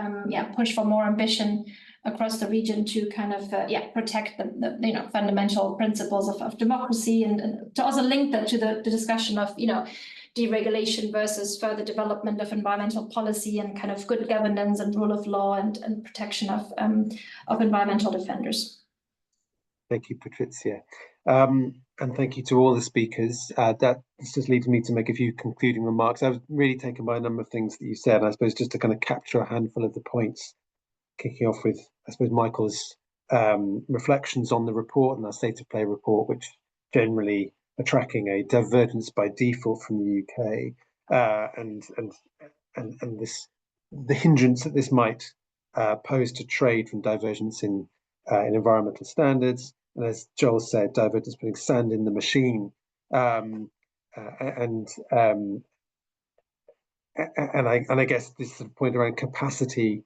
push for more ambition across the region to kind of protect the fundamental principles of democracy, and to also link that to the discussion of deregulation versus further development of environmental policy and kind of good governance and rule of law and protection of environmental defenders. Thank you, Patrizia. And thank you to all the speakers. That just leads me to make a few concluding remarks. I was really taken by a number of things that you said, and I suppose just to kind of capture a handful of the points, kicking off with, I suppose, Michael's reflections on the report and our state of play report, which generally are tracking a divergence by default from the UK, and the hindrance that this might pose to trade from divergence in environmental standards. And as Joel said, divergence putting sand in the machine, and I guess this is a point around capacity,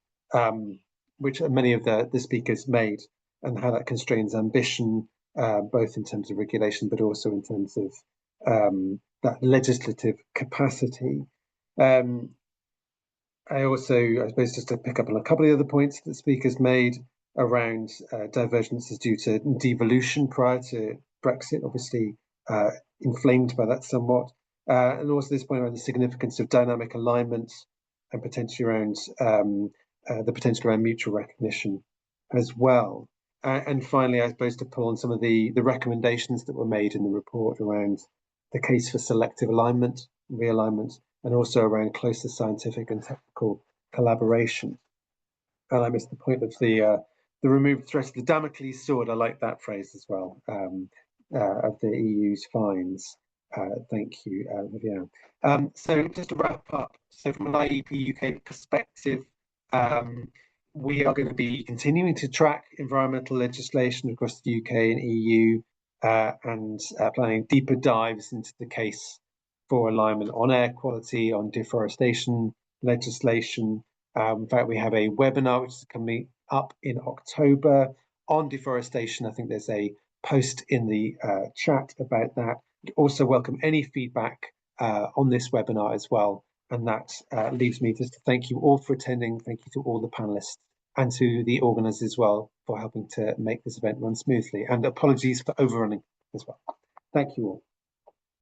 which many of the speakers made, and how that constrains ambition, both in terms of regulation, but also in terms of that legislative capacity. I suppose, just to pick up on a couple of other points that speakers made around divergences due to devolution prior to Brexit, obviously inflamed by that somewhat. And also this point around the significance of dynamic alignment and potentially around the potential around mutual recognition as well. And finally, I suppose, to pull on some of the recommendations that were made in the report around the case for selective alignment, realignment, and also around closer scientific and technical collaboration. And I missed the point of the removed threat of the Damocles sword. I like that phrase as well, of the EU's fines. Thank you, Viviane. So just to wrap up, so from an IEEP UK perspective, we are going to be continuing to track environmental legislation across the UK and EU, and planning deeper dives into the case for alignment on air quality, on deforestation legislation. In fact, we have a webinar which is coming up in October on deforestation. I think there's a post in the chat about that. We also welcome any feedback on this webinar as well. And that leaves me just to thank you all for attending. Thank you to all the panelists and to the organisers as well for helping to make this event run smoothly. And apologies for overrunning as well. Thank you all.